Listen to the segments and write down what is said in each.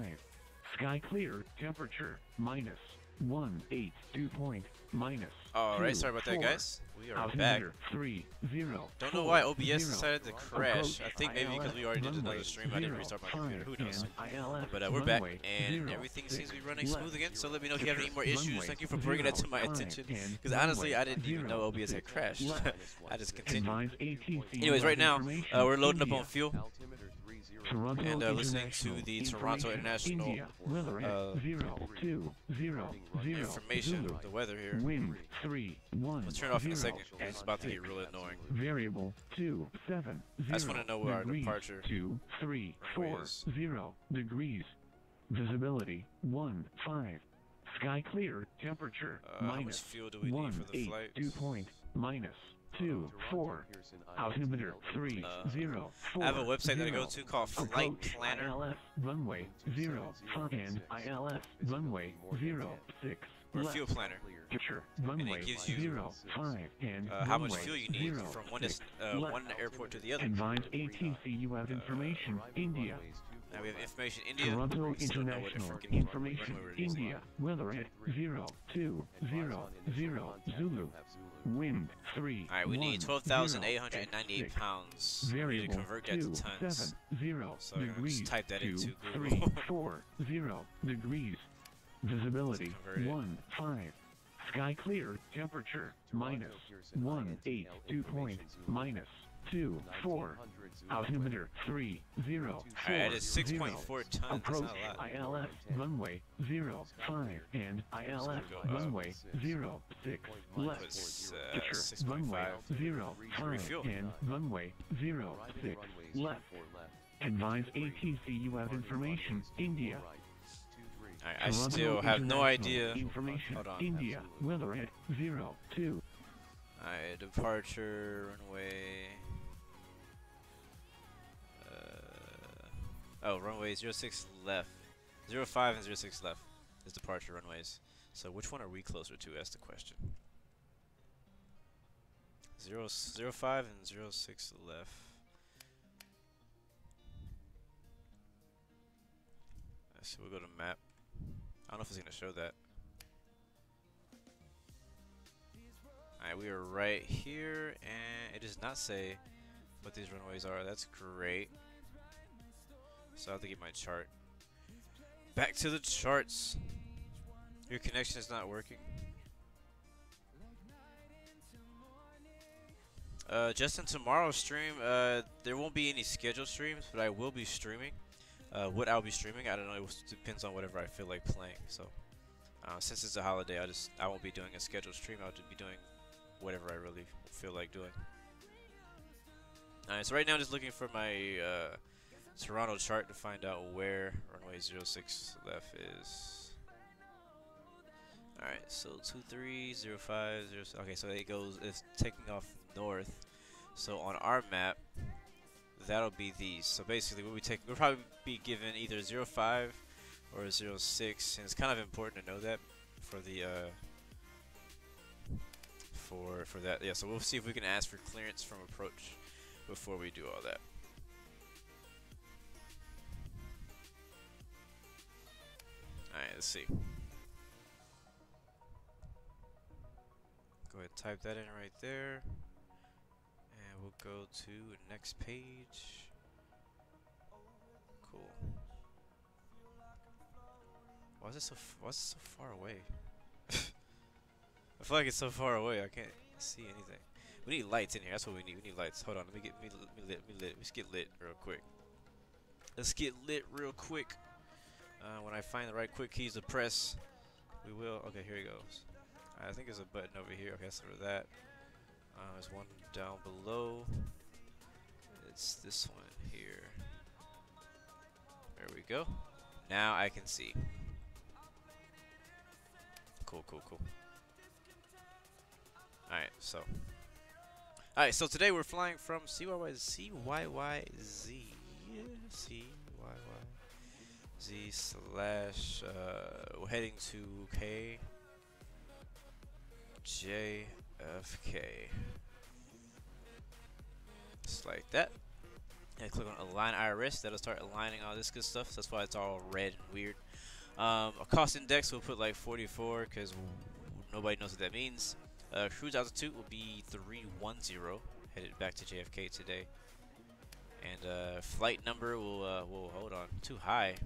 5. Sky clear, temperature, -1, 8, dew point, -2, Alright, sorry about that, 4. guys. We are Altimeter, back. 3, 0. Don't know why OBS decided to crash. I think maybe because we already did another stream. I didn't restart my computer. Who knows? But we're back, and everything seems to be running smooth again. So let me know if you have any more issues. Thank you for bringing that to my attention. Because honestly, I didn't even know OBS had crashed. I just continued. Anyways, right now, we're loading up on fuel. And listening to the Toronto International information, the weather here. Wind 3, 1. Let's turn it off in a second. It's about to get really annoying. Variable 2, 7. I just want to know where our departure 2, 3, 4, 0 degrees. Visibility 1, 5. Sky clear. Temperature how much fuel do we need for the flight? Dew point -2, 4. Altimeter 3, 0, 4. I have a website that I go to called Flight Planner. ILS runway 0, and ILS runway 06. Or Fuel Planner. Picture And runway it gives you 0, 5 and how much runway fuel you need 0, from one 6. one airport to the other. Advise ATC you have information. India. Now we have information India. Toronto Still know what International freaking Information. runway we're using. India. Weather at 0, 2, 0, 0. Zulu. Wind 3. Alright, we need 12,898 pounds. We need to Variable convert that to 2, tons. 7, 0 So I'm gonna degrees. just type that 2, into 3, Google. 4, 0 degrees. Visibility Convert it. 1, 5. Sky clear. Temperature -1, 8. Dew point -2, 4. Altimeter 3, 0, 4. Alright, that is 6.4 tons. That's Approach not a lot. ILS runway 0, 5 and ILS go up. runway 0, 6. Left. It's Picture runway 6.5. 0, 5 Refuel. and runway 0, 6. Left. Advise ATC you have information. India. Alright, I Toronto still have no International idea. Information. Hold on. India. Weather at 0, 2. Alright, departure, runway. Oh, runway 06 left. 05 and 06 left is departure runways. So which one are we closer to? That's the question. 05 and 06 left. So we'll go to map. I don't know if it's going to show that. Alright, we are right here, and it does not say what these runways are. That's great. So I have to get my chart. Back to the charts. Your connection is not working. Just in tomorrow's stream, there won't be any scheduled streams, but I will be streaming. What I'll be streaming, I don't know. It depends on whatever I feel like playing. So, since it's a holiday, I won't be doing a scheduled stream. I'll just be doing whatever I really feel like doing. Alright, so right now I'm just looking for my Toronto chart to find out where runway 06 left is. Alright, so 23, 05, 06. Okay, so it's taking off north. So on our map, that'll be these. So basically, we'll probably be given either 05 or 06, and it's kind of important to know that for the for that. Yeah, so we'll see if we can ask for clearance from approach before we do all that. Alright, let's see. Go ahead and type that in right there. And we'll go to next page. Cool. Why is it so far away? I feel like it's so far away I can't see anything. We need lights in here. That's what we need. We need lights. Hold on. Let me lit. Let's get lit real quick. Let's get lit real quick. When I find the right quick keys to press, we will. Okay, here he goes. I think there's a button over here. Okay, so for that. There's one down below. It's this one here. There we go. Now I can see. Cool, cool, cool. Alright, so today we're flying from CYYZ slash we're heading to KJFK. Just like that. And click on Align Iris. That'll start aligning all this good stuff. So that's why it's all red and weird. A cost index, we'll put like 44 because nobody knows what that means. Cruise altitude will be 310, headed back to JFK today. And flight number will hold on, too high.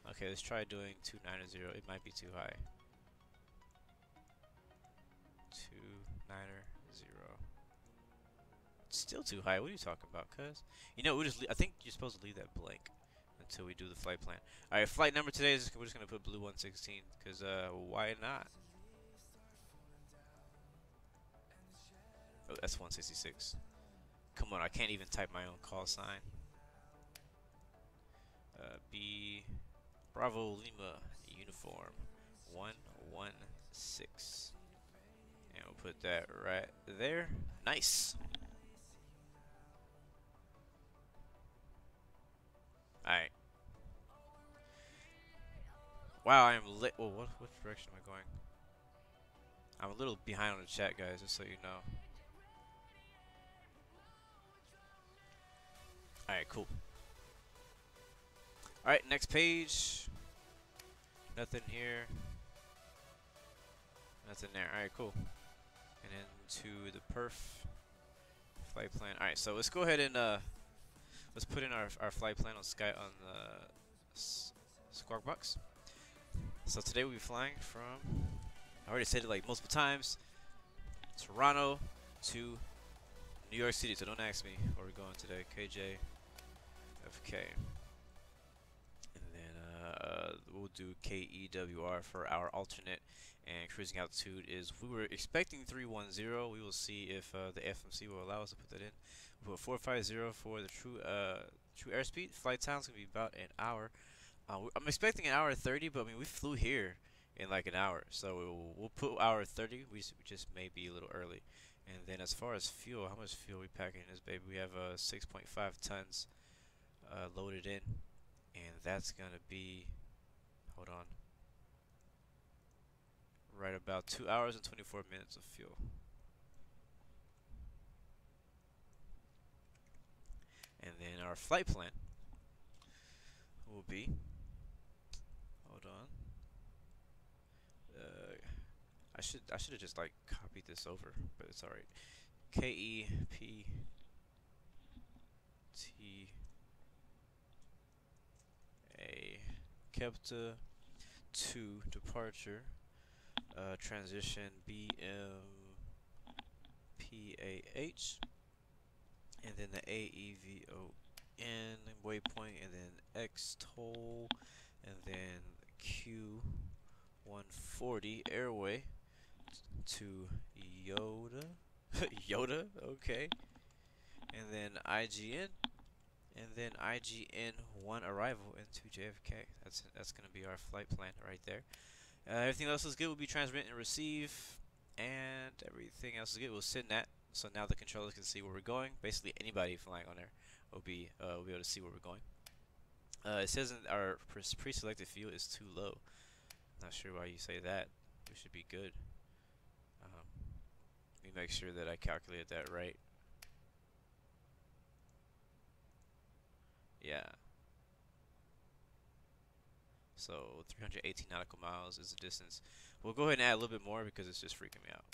Okay, let's try doing 290. It might be too high. 290. Still too high. What are you talking about, cuz? You know, I think you're supposed to leave that blank until we do the flight plan. All right, flight number today is we're just gonna put Blue 116 because why not? Oh, that's 166. Come on, I can't even type my own call sign. B Bravo Lima uniform 116, and we'll put that right there. Nice. Alright. Wow, I am lit. Well, what direction am I going? I'm a little behind on the chat, guys, just so you know. Alright, cool. Alright, next page. Nothing here. Nothing there. Alright, cool. And then to the perf flight plan. Alright, so let's go ahead and let's put in our flight plan on Sky on the Squawk Box. So today we'll be flying from, I already said it like multiple times, Toronto to New York City. So don't ask me where we're going today. KJFK. And then we'll do KEWR for our alternate. And cruising altitude is, we were expecting 310. We will see if the FMC will allow us to put that in. We'll put 450 for the true airspeed. Flight time is going to be about an hour. I'm expecting an hour 30, but I mean, we flew here in like an hour. So we'll put hour 30. We just may be a little early. And then as far as fuel, how much fuel we packing in this baby? We have 6.5 tons loaded in. And that's going to be, hold on, right about 2 hours and 24 minutes of fuel. And then our flight plan will be, hold on, I should have just like copied this over, but it's alright. KEPTA Kepta 2 departure transition BMPAH, and then the AEVON waypoint, and then EXTOL, and then Q140 airway to YODAA. YODAA, okay. And then IGN, and then IGN1 arrival into JFK. That's gonna be our flight plan right there. Everything else is good. We'll be transmit and receive, and everything else is good. We'll send that, so now the controllers can see where we're going. Basically, anybody flying on there will be able to see where we're going. It says in our pre-selected fuel is too low. Not sure why you say that. We should be good. Let me make sure that I calculated that right. Yeah. So 318 nautical miles is the distance. We'll go ahead and add a little bit more because it's just freaking me out.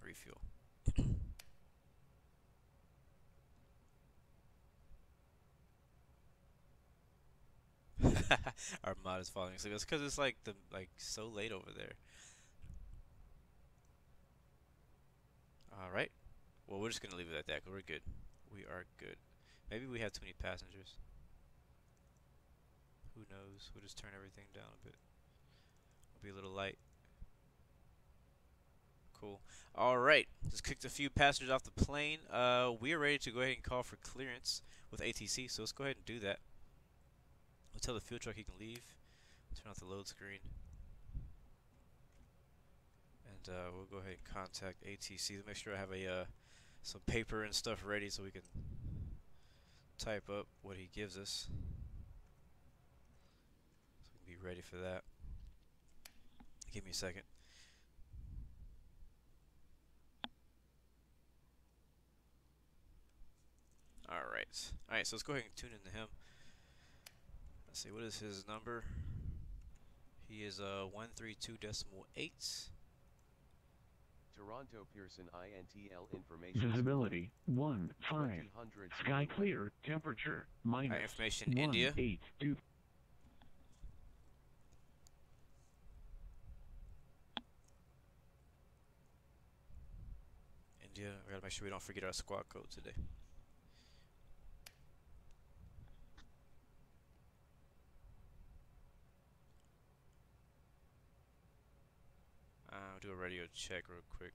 Refuel. Our mod is falling asleep. It's because it's like so late over there. All right. Well, we're just gonna leave it at that. 'Cause we're good. We are good. Maybe we have too many passengers. Who knows? We'll just turn everything down a bit. We'll be a little light. Cool. All right. Just kicked a few passengers off the plane. We are ready to go ahead and call for clearance with ATC. So let's go ahead and do that. We'll tell the fuel truck he can leave. Turn off the load screen. And we'll go ahead and contact ATC to make sure I have some paper and stuff ready so we can type up what he gives us. So we can be ready for that. Give me a second. All Perfect. Alright, so let's go ahead and tune into him. Let's see, what is his number? He is 132.8. Toronto Pearson INTL information. Visibility 1 5. Sky clear. Temperature minus Information 1 India. 8 2. India, we gotta make sure we don't forget our squad code today. Do a radio check real quick.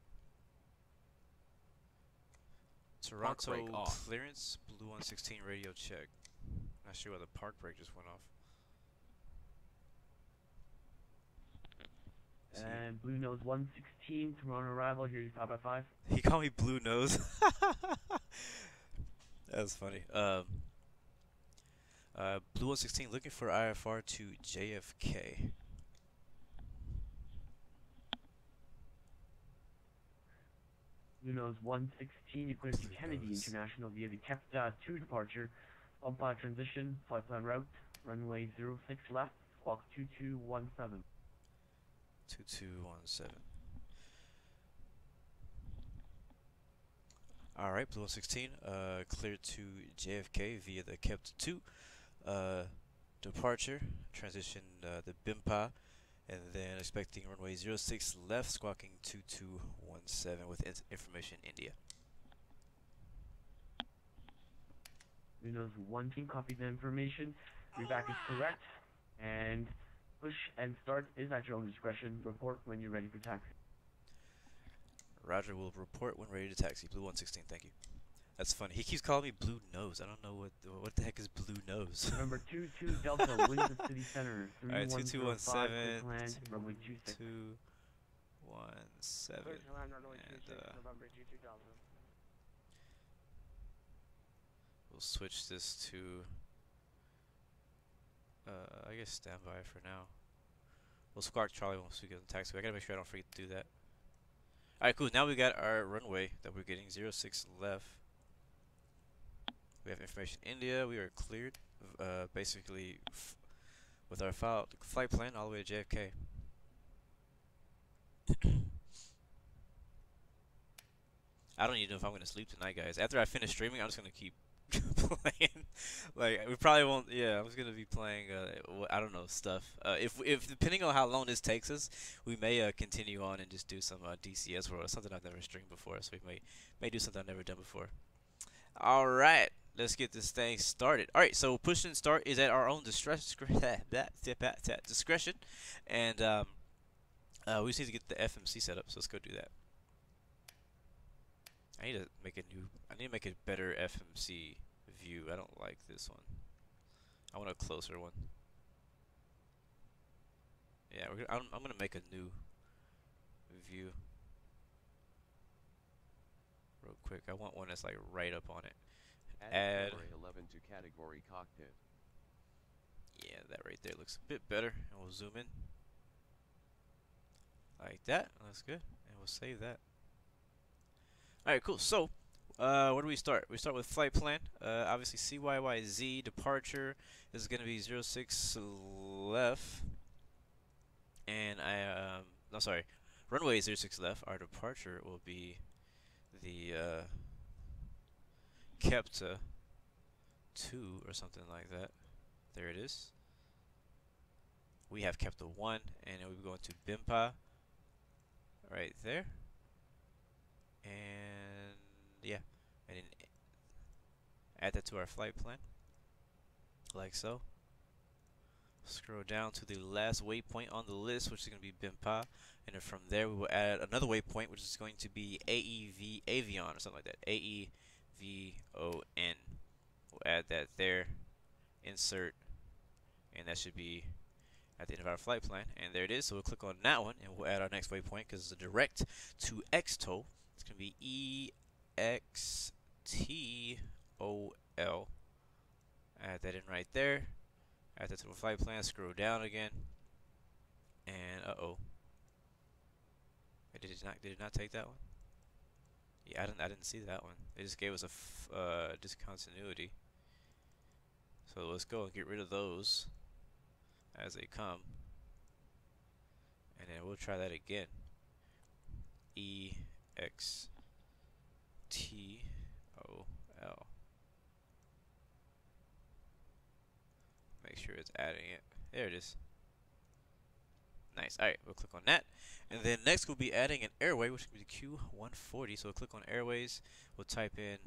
Toronto clearance, Blue 116 radio check. Not sure why the park brake just went off. And Blue Nose 116, Toronto arrival, here you 5x5. He called me Blue Nose. That was funny. Blue 116 looking for IFR to JFK. Blue Nose 116, you clear to Kennedy International via the KEPTA 2 departure. On transition, flight plan route, runway 06 left, squawk 2217. 2217. Alright, Blue 116, cleared to JFK via the KEPTA 2 departure, transition the BMPAH, and then expecting runway 06 left, squawking 2217 with information India. Blue Nose 1 copy the information. Reback is correct, and push and start is at your own discretion. Report when you're ready for taxi. Roger, will report when ready to taxi. Blue 116, thank you. That's funny. He keeps calling me Blue Nose. I don't know what the heck is Blue Nose. Number 22 Delta, Windsor City Center. Alright, 2217. Land, runway 26. 217. We'll switch this to, I guess standby for now. We'll squawk Charlie once we get in the taxi. I gotta make sure I don't forget to do that. Alright, cool. Now we got our runway that we're getting 06 left. We have information India. We are cleared, basically, with our flight plan all the way to JFK. I don't even know if I'm gonna sleep tonight, guys. After I finish streaming, I'm just gonna keep playing. Like, we probably won't. Yeah, I'm just gonna be playing. I don't know, stuff. If depending on how long this takes us, we may continue on and just do some DCS World, something I've never streamed before. So we may do something I've never done before. All right, let's get this thing started. All right, so push and start is at our own discretion, and we just need to get the FMC set up. So let's go do that. I need to make a better FMC view. I don't like this one. I want a closer one. Yeah, I'm gonna make a new view real quick. I want one that's like right up on it. Add 11 to category cockpit. Yeah, that right there looks a bit better, and we'll zoom in like that. That's good, and we'll save that. Alright, cool. So, where do we start? We start with flight plan. Obviously, CYYZ departure is going to be 06 left. And no, sorry. Runway 06 left. Our departure will be the KEPTA 2 or something like that. There it is. We have KEPTA 1, and we'll be going to BMPAH right there. And yeah, and then add that to our flight plan, like so. Scroll down to the last waypoint on the list, which is going to be BMPAH, and then from there we will add another waypoint, which is going to be AEVON or something like that. AEVON. We'll add that there, insert, and that should be at the end of our flight plan. And there it is. So we'll click on that one, and we'll add our next waypoint because it's a direct to EXTOL. It's going to be EXTOL. Add that in right there. Add that to the flight plan. Scroll down again. And did it not take that one? Yeah, I didn't see that one. It just gave us a discontinuity. So let's go and get rid of those as they come. And then we'll try that again. EXTOL. Make sure it's adding it. There it is. Nice. Alright, we'll click on that. And then next we'll be adding an airway, which will be Q140. So we'll click on airways. We'll type in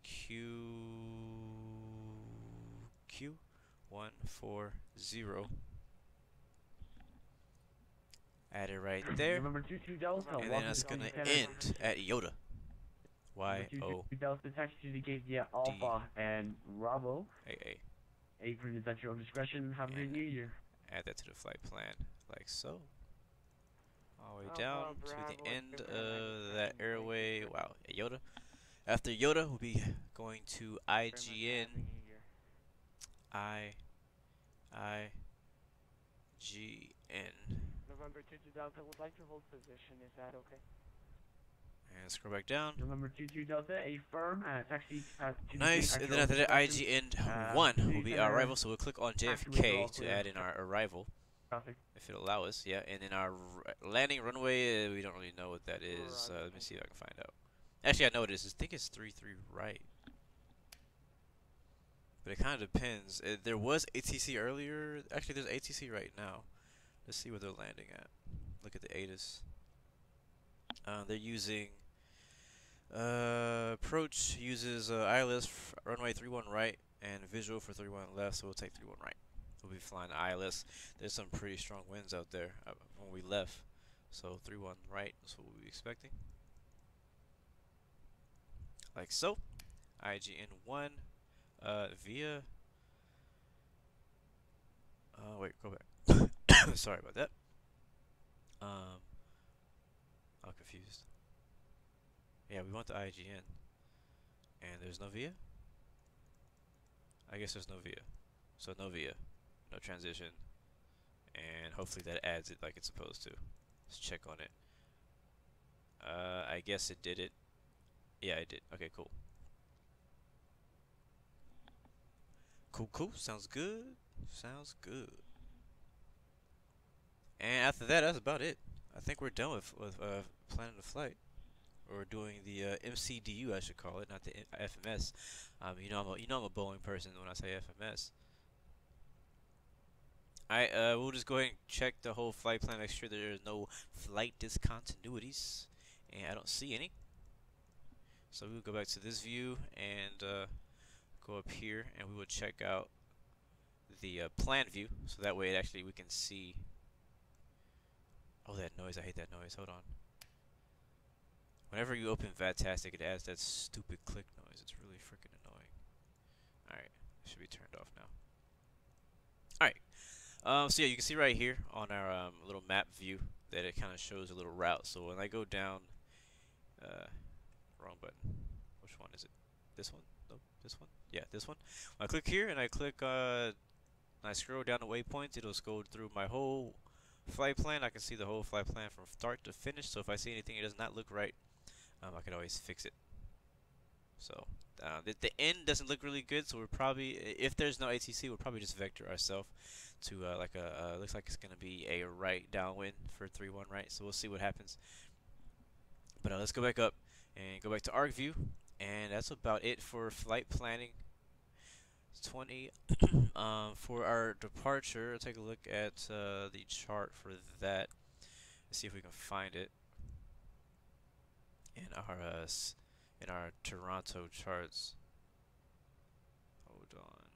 Q140. Add it right there. November 22 Delta. And then it's going to end at YODAA. Y-O. Delta attached to the gate via Alpha and Bravo. A. AEVON is at your own discretion. Have a great New Year. Add that to the flight plan, like so. All the way down to the end of that airway. Wow, at YODAA. After YODAA, we'll be going to IGN. November 22 Delta would like to hold position. Is that okay? And scroll back down. November 22 Delta, a firm taxi to Nice, and then after that, IGN1 will be our arrival, so we'll click on JFK to add in our arrival, if it'll allow us, yeah, and in our landing runway, we don't really know what that is, let me see if I can find out. Actually, I know what it is, I think it's 33 right, but it kind of depends. There was ATC earlier, actually there's ATC right now. Let's see where they're landing at. Look at the ATIS. They're using approach uses ILS runway 31 right and visual for 31 left, so we'll take 31 right. We'll be flying ILS. There's some pretty strong winds out there when we left, so 31 right is what we'll be expecting. Like so. IGN1 via wait, go back. Sorry about that. I'm confused. Yeah, we want the IGN. And there's no VIA? I guess there's no VIA. So no VIA. No transition. And hopefully that adds it like it's supposed to. Let's check on it. I guess it did it. Yeah, it did. Okay, cool. Cool. Sounds good. Sounds good. And after that, that's about it. I think we're done with planning the flight, or doing the MCDU, I should call it, not the FMS. You know I'm a Boeing person when I say FMS. We'll just go ahead and check the whole flight plan, make sure there are no flight discontinuities, and I don't see any. So we'll go back to this view and go up here, and we will check out the plan view, so that way we can see. Oh, that noise, I hate that noise. Hold on. Whenever you open Vatastic, it adds that stupid click noise. It's really freaking annoying. Alright, it should be turned off now. Alright, so yeah, you can see right here on our little map view that it kind of shows a little route. So when I go down, wrong button. Which one is it? This one? Nope, this one? Yeah, this one. When I click here and I click, and I scroll down the waypoints, it'll go through my whole flight plan. I can see the whole flight plan from start to finish, so if I see anything that does not look right, I can always fix it. So the end doesn't look really good, so we're probably, if there's no ATC, we'll probably just vector ourselves to like a looks like it's gonna be a right downwind for 31 right, so we'll see what happens. But let's go back up and go back to arc view, and that's about it for flight planning 20. For our departure, take a look at the chart for that. Let's see if we can find it in our Toronto charts. Hold on.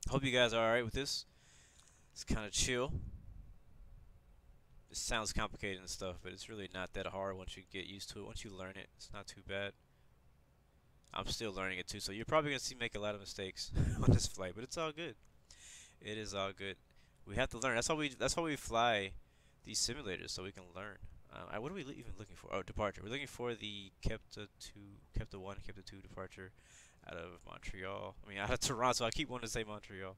Hope you guys are alright with this. It's kind of chill. It sounds complicated and stuff, but it's really not that hard once you get used to it. Once you learn it, it's not too bad. I'm still learning it too, so you're probably gonna see me make a lot of mistakes on this flight, but it's all good. It is all good. We have to learn. That's why we fly these simulators, so we can learn. What are we even looking for? Oh, departure. We're looking for the Kepta 1, Kepta 2 departure out of Montreal. I mean, out of Toronto. I keep wanting to say Montreal.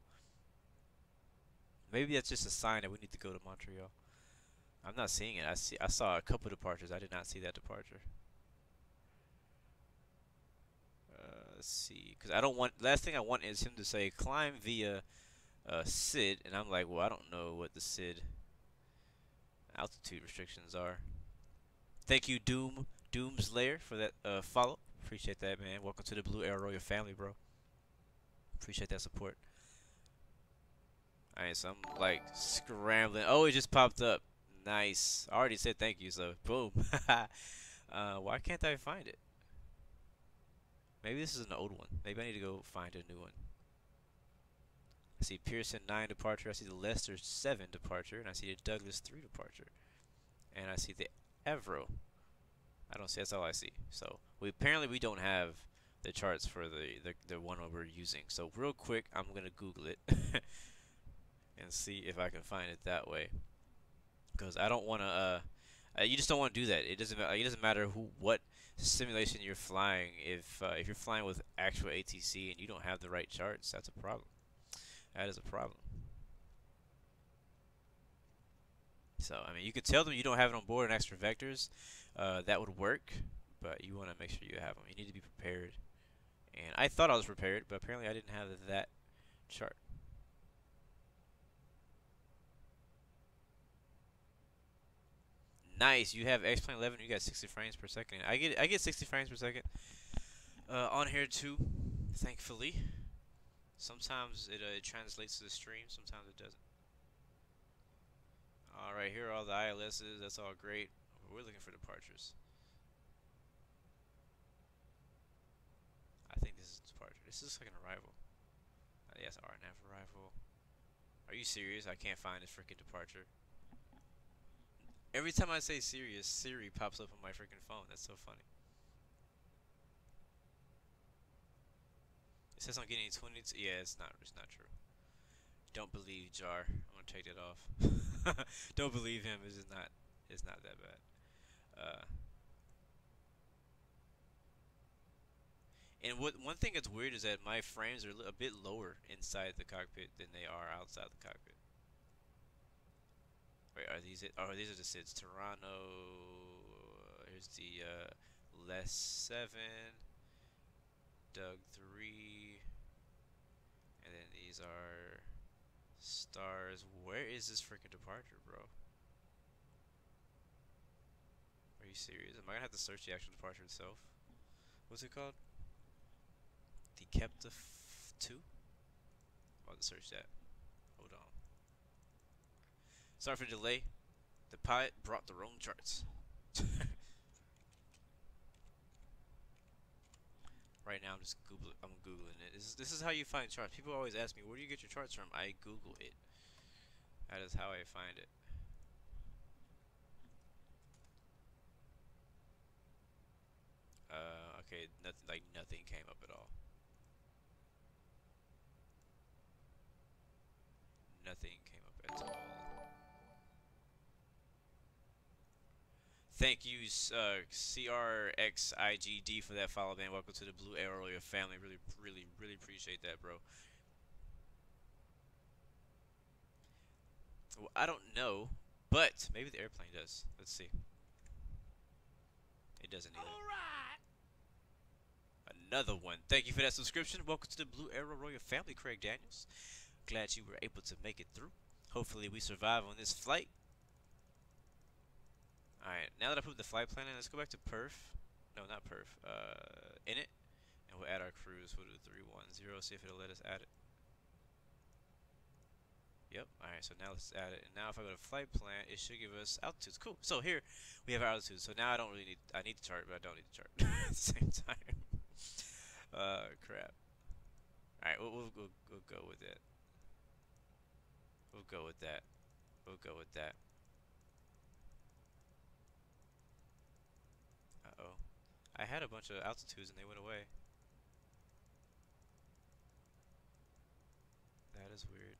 Maybe that's just a sign that we need to go to Montreal. I'm not seeing it. I saw a couple departures. I did not see that departure. Let's see, because I don't want. Last thing I want is him to say climb via SID, and I'm like, well, I don't know what the SID altitude restrictions are. Thank you, Doomslayer, for that follow. Appreciate that, man. Welcome to the Blue Arrow Royal family, bro. Appreciate that support. Alright, so I'm like scrambling. Oh, it just popped up. Nice. I already said thank you, so boom. Why can't I find it? Maybe this is an old one. Maybe I need to go find a new one. I see Pearson 9 departure. I see the Leicester 7 departure. And I see the Douglas 3 departure. And I see the Evro. I don't see. That's all I see. So apparently we don't have the charts for the one we're using. So real quick, I'm going to Google it. And see if I can find it that way. Because I don't want to... you just don't want to do that. It doesn't matter what simulation you're flying. If you're flying with actual ATC and you don't have the right charts, that's a problem. That is a problem. So I mean, you could tell them you don't have it on board and extra vectors. That would work, but you want to make sure you have them. You need to be prepared. And I thought I was prepared, but apparently I didn't have that chart. Nice, you have X-Plane 11. You got 60 frames per second. I get 60 frames per second on here too. Thankfully, sometimes it translates to the stream. Sometimes it doesn't. All right, here are all the ILSs. That's all great. We're looking for departures. I think this is departure. This is like an arrival. Yes, RNF arrival. Are you serious? I can't find this freaking departure. Every time I say serious, Siri pops up on my freaking phone. That's so funny. It says I'm getting 22. Yeah, it's not true. Don't believe Jar. I'm gonna take it off. Don't believe him. It's not that bad. And one thing that's weird is that my frames are a bit lower inside the cockpit than they are outside the cockpit. Wait, are these it? Oh, these are the SIDs. Toronto. Here's the Les 7, Doug 3, and then these are stars. Where is this freaking departure, bro? Are you serious? Am I gonna have to search the actual departure itself? What's it called? The Kepta 2? I'll have to search that. Hold on. Sorry for the delay. The pilot brought the wrong charts. Right now, I'm googling it. This is how you find charts. People always ask me, where do you get your charts from? I Google it. That is how I find it. Okay, nothing came up at all. Nothing came up at all. Thank you, CRXIGD, for that follow, man. Welcome to the Blue Arrow Royal family. Really appreciate that, bro. Well, I don't know, but maybe the airplane does. Let's see. It doesn't either. All right. Another one. Thank you for that subscription. Welcome to the Blue Arrow Royal family, Craig Daniels. Glad you were able to make it through. Hopefully we survive on this flight. Alright, now that I put the flight plan in, let's go back to perf. No, not perf. Init. And we'll add our cruise. We'll do 310. See if it'll let us add it. Yep. Alright, so now let's add it. And now if I go to flight plan, it should give us altitudes. Cool. So here we have our altitude. So now I don't really need, I need the chart, but I don't need the chart at the same time. Crap. Alright, we'll go with it. We'll go with that. We'll go with that. Uh-oh. I had a bunch of altitudes and they went away. That is weird.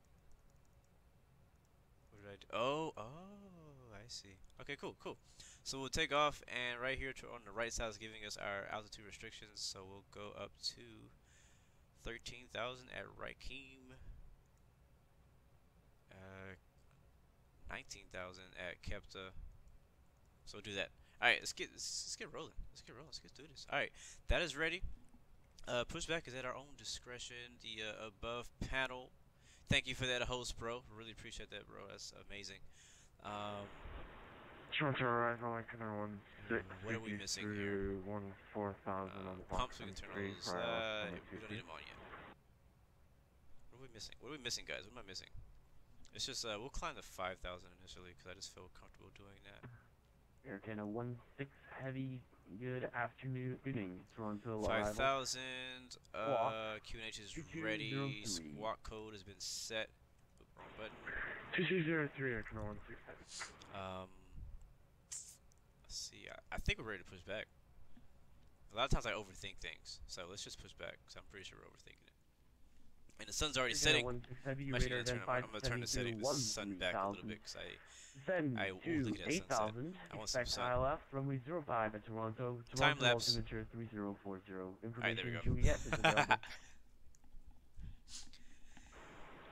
What did I do? Oh, I see. Okay, cool. So we'll take off, and right here on the right side is giving us our altitude restrictions. So we'll go up to 13,000 at Rakim. 19,000 at Kepta. So do that. All right, let's get rolling. Let's do this. All right, that is ready. Pushback is at our own discretion. The above panel. Thank you for that, host, bro. Really appreciate that, bro. That's amazing. What are we missing here? Pumps, we can turn those. We don't need them on yet. What are we missing? What are we missing, guys? What am I missing? It's just we'll climb the 5,000 initially because I just feel comfortable doing that. Aircana 1-6 heavy. Good afternoon. Evening. Toronto. 5,000. QNH is ready. Squawk code has been set. Oop, wrong button. 2203. Aircana 1-6 heavy. Let's see. I think we're ready to push back. A lot of times I overthink things, so let's just push back because I'm pretty sure we're overthinking it. And the sun's already setting. I'm gonna turn the setting the sun back a little bit because I will look at that sunset. I want some sun. Left, runway 05 at Toronto. Time lapse. Altimeter 3040. Alright, there we go. Juliet is available.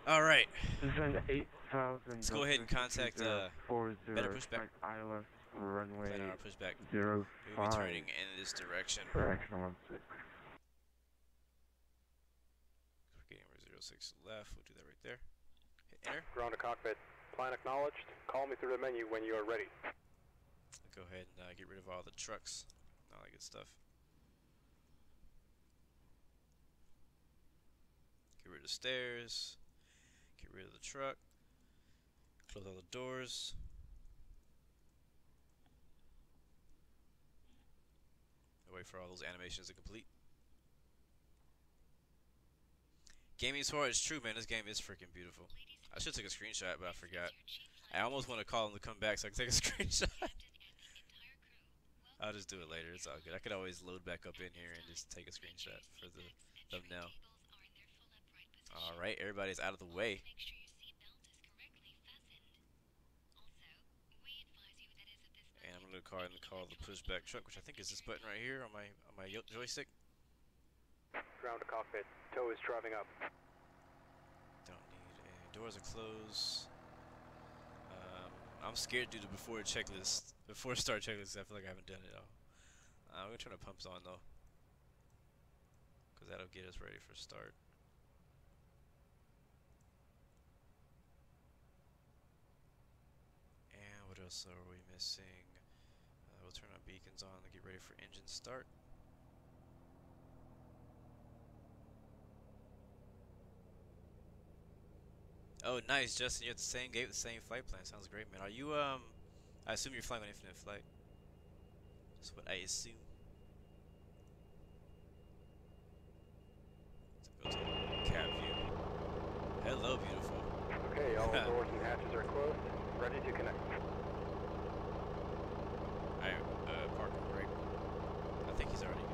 Alright. Let's go ahead and contact better pushback. Runway Plan our pushback. 05. We'll be turning in this direction. Correction 1-6. We're getting over 06 left. We'll do that right there. Hit enter. Ground to cockpit. Plan acknowledged. Call me through the menu when you are ready. Go ahead and get rid of all the trucks. All that good stuff. Get rid of the stairs. Get rid of the truck. Close all the doors. Wait for all those animations to complete. Gaming is hard. It's true, man. This game is freaking beautiful. I should take a screenshot, but I forgot. I almost want to call him to come back so I can take a screenshot. I'll just do it later. It's all good. I could always load back up in here and just take a screenshot for the thumbnail. Alright, everybody's out of the way. And I'm going to call the pushback truck, which I think is this button right here on my joystick. Ground to cockpit. Tow is driving up. Don't need any. Doors are closed. I'm scared to do the before checklist. Before start checklist, I feel like I haven't done it all. I'm going to turn the pumps on though, because that'll get us ready for start. And what else are we missing? We'll turn our beacons on to get ready for engine start. Oh, nice, Justin. You're at the same gate with the same flight plan. Sounds great, man. Are you, I assume you're flying on Infinite Flight. That's what I assume. Let's go to cab view. Hello, beautiful. Okay, all doors and hatches are closed. Ready to connect. Alright, park and brake. I think he's already good.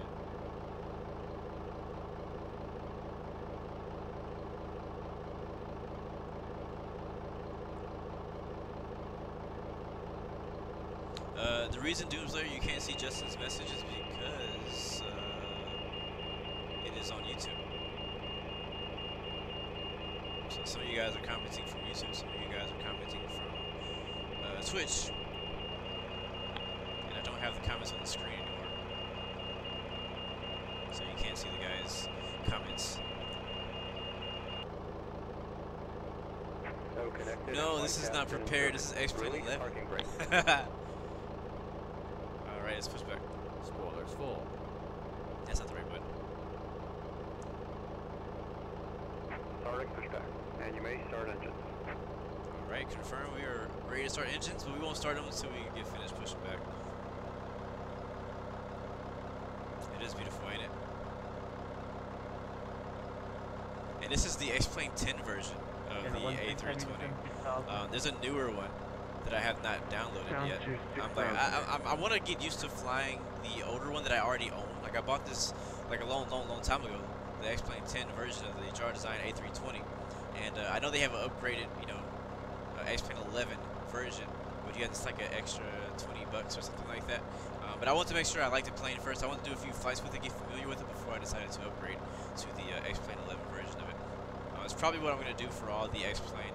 The reason, Doomslayer, you can't see Justin's message is because it is on YouTube. So some of you guys are commenting from YouTube, some of you guys are commenting from Twitch. And I don't have the comments on the screen anymore. So you can't see the guys' comments. No, this is not prepared. This is X-Plane 11. Alright, let's push back. Spoilers full. That's not the right button. Starting pushback. And you may start engines. Alright, confirm we are ready to start engines, but we won't start them until we get finished pushing back. It is beautiful, ain't it? And this is the X-Plane 10 version of the A320. There's a newer one that I have not downloaded yet. I want to get used to flying the older one that I already own. Like I bought this like a long time ago, the X-Plane 10 version of the Jar Design A320, and I know they have an upgraded, you know, X-Plane 11 version, but you get this like an extra $20 or something like that. But I want to make sure I like the plane first. I want to do a few flights with it, get familiar with it before I decided to upgrade to the X-Plane 11 version of it. It's probably what I'm going to do for all the X-Plane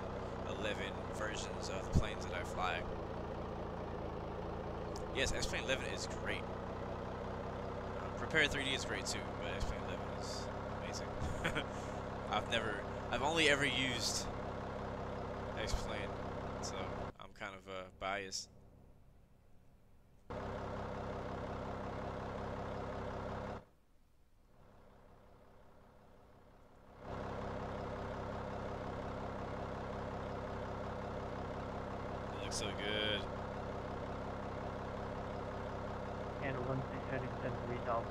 11 versions of the planes that I fly. Yes, X-Plane 11 is great. Prepare 3D is great too, but X-Plane 11 is amazing. I've only ever used X-Plane, so I'm kind of biased. It looks so good. And 1-6-30-3000.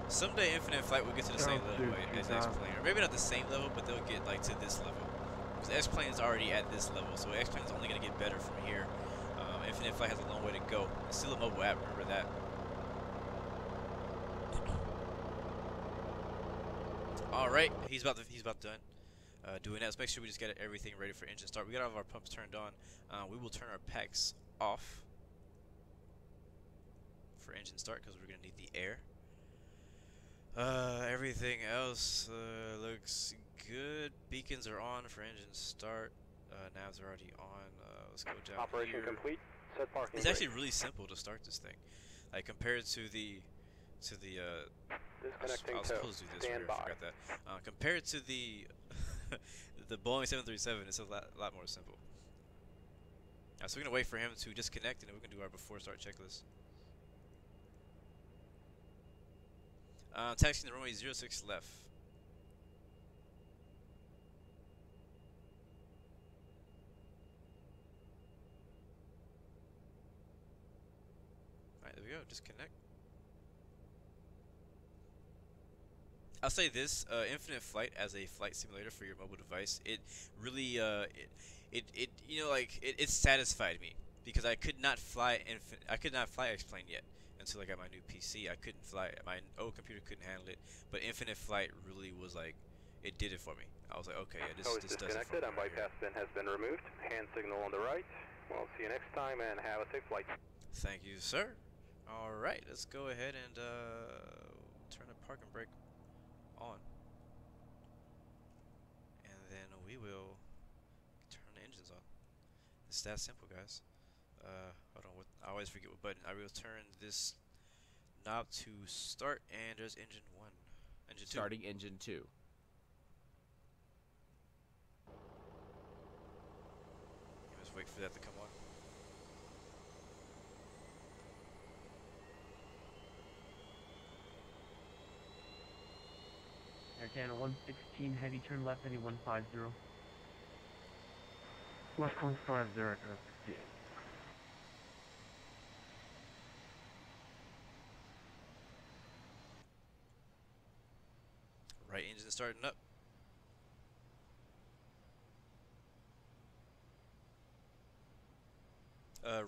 Someday Infinite Flight will get to the same level as X-Plane, or maybe not the same level, but they'll get like to this level. Because X-Plane is already at this level, so X-Plane is only going to get better from here. Infinite Flight has a long way to go. It's still a mobile app, remember that. All right, he's about done doing that. Let's make sure we just get everything ready for engine start. We got all of our pumps turned on. We will turn our packs off for engine start because we're going to need the air. Everything else looks good. Beacons are on for engine start. Navs are already on. Let's go down Operation here. complete. Set parking. It's actually really simple to start this thing. Like compared to the Disconnecting I was supposed to do this. I forgot that. Compared to the the Boeing 737, it's a lot more simple. So we're gonna wait for him to disconnect, and then we're gonna do our before start checklist. Taxiing the runway 06 left. Alright, there we go, disconnect. I'll say this, Infinite Flight as a flight simulator for your mobile device, it really, it you know, like, it satisfied me. Because I could not fly X-Plane yet. Until I got my new PC, I couldn't fly it. My old computer couldn't handle it, but Infinite Flight really was like, it did it for me. I was like, okay, yeah, this does it for me. Disconnected and bypass bin has been removed. Hand signal on the right. Well, see you next time and have a safe flight. Thank you, sir. All right, let's go ahead and turn the parking brake on, and then we will turn the engines on. It's that simple, guys. Hold on, I always forget what button. I will turn this knob to start, and there's engine 1. Engine 2. Starting engine 2. Just wait for that to come on. Air Canada 116, heavy turn left, heading 150. Left 150, aircraft. Right engine starting up.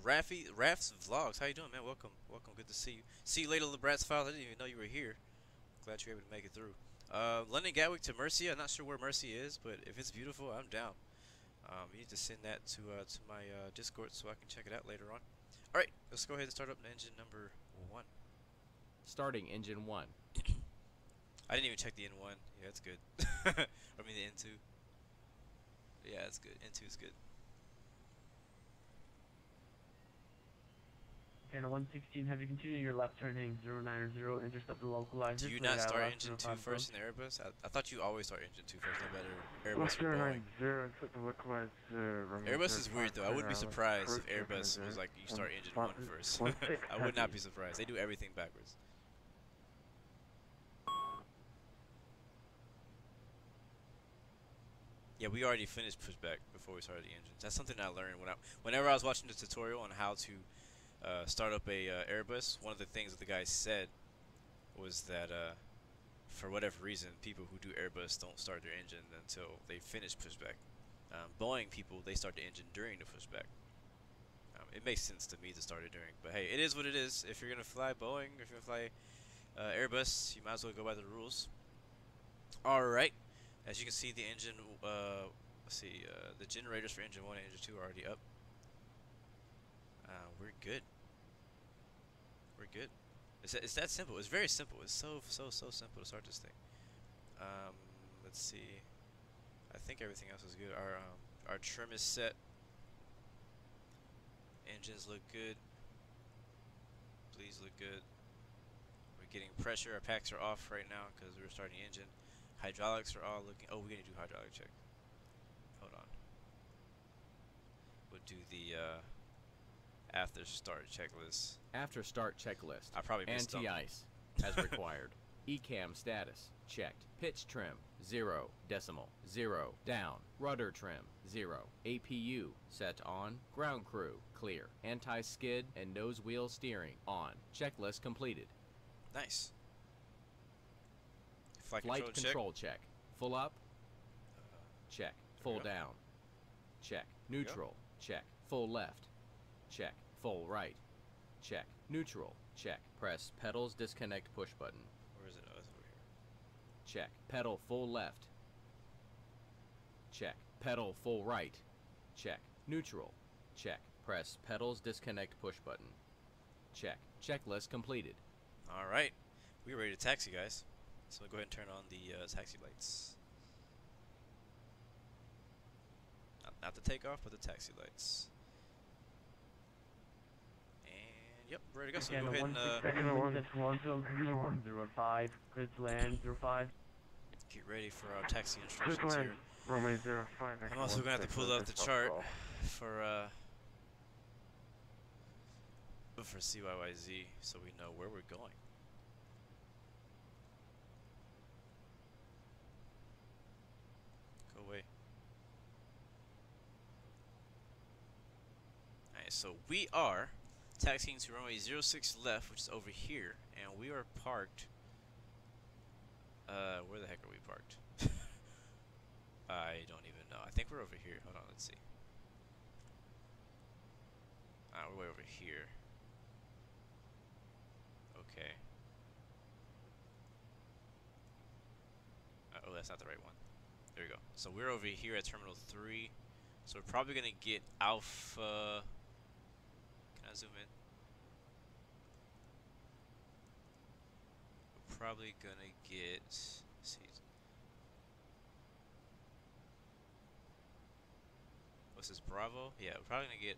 Raph's Vlogs, how you doing, man? Welcome, good to see you. See you later, Lebrat's Files. I didn't even know you were here. Glad you were able to make it through. London Gatwick to Mercia. I'm not sure where Mercia is, but if it's beautiful, I'm down. You need to send that to my Discord so I can check it out later on. All right, let's go ahead and start up engine number 1. Starting engine 1. I didn't even check the N1. Yeah, that's good. I mean the N2. Yeah, that's good. N2 is good. Canada 116, heavy, continue your left turn, heading 090, intercept the localizer. Do you not start engine 2 first in the Airbus? I thought you always start engine 2 first, no matter Airbus or Boeing. Airbus is weird though. I wouldn't be surprised if Airbus was like you start engine 1 first. I would not be surprised. They do everything backwards. Yeah, we already finished pushback before we started the engines. That's something I learned whenever I was watching the tutorial on how to start up a Airbus. One of the things that the guy said was that for whatever reason, people who do Airbus don't start their engine until they finish pushback. Boeing people, they start the engine during the pushback. It makes sense to me to start it during, but hey, it is what it is. If you're gonna fly Boeing, if you're gonna fly Airbus, you might as well go by the rules. All right. As you can see, the engine, the generators for engine 1 and engine 2 are already up. We're good. We're good. It's that simple. It's very simple. It's so simple to start this thing. Let's see. I think everything else is good. Our Our trim is set. Engines look good. Please look good. We're getting pressure. Our packs are off right now because we're starting the engine. Hydraulics are all looking. Oh, we're gonna do hydraulic check. Hold on. We'll do the after start checklist. After start checklist. I probably missed something. Anti-ice as required. ECAM status checked. Pitch trim 0 decimal 0 down. Rudder trim 0. APU set on. Ground crew clear. Anti-skid and nose wheel steering on. Checklist completed. Nice. Flight control check. Full up. Check. Full down. Check. Neutral. Check. Full left. Check. Full right. Check. Neutral. Check. Press pedals disconnect push button. Where is it? Oh, it's over here. Check. Pedal full left. Check. Pedal full right. Check. Neutral. Check. Press pedals disconnect push button. Check. Checklist completed. All right. We're ready to taxi, guys. So we'll go ahead and turn on the taxi lights. Not the takeoff, but the taxi lights. And yep, we're ready to go. So go ahead and Toronto 105, good land 05. get ready for our taxi instructions here. I'm also gonna have to pull out the chart for CYYZ so we know where we're going. Go away. Alright, so we are taxiing to runway 06 left, which is over here, and we are parked. Where the heck are we parked? I don't even know. I think we're over here. Hold on, let's see. We're way over here. Okay. Oh, that's not the right one. There we go. So we're over here at Terminal 3. So we're probably going to get Alpha... Can I zoom in? We're probably going to get... Let's see. What's this, Bravo? Yeah, we're probably going to get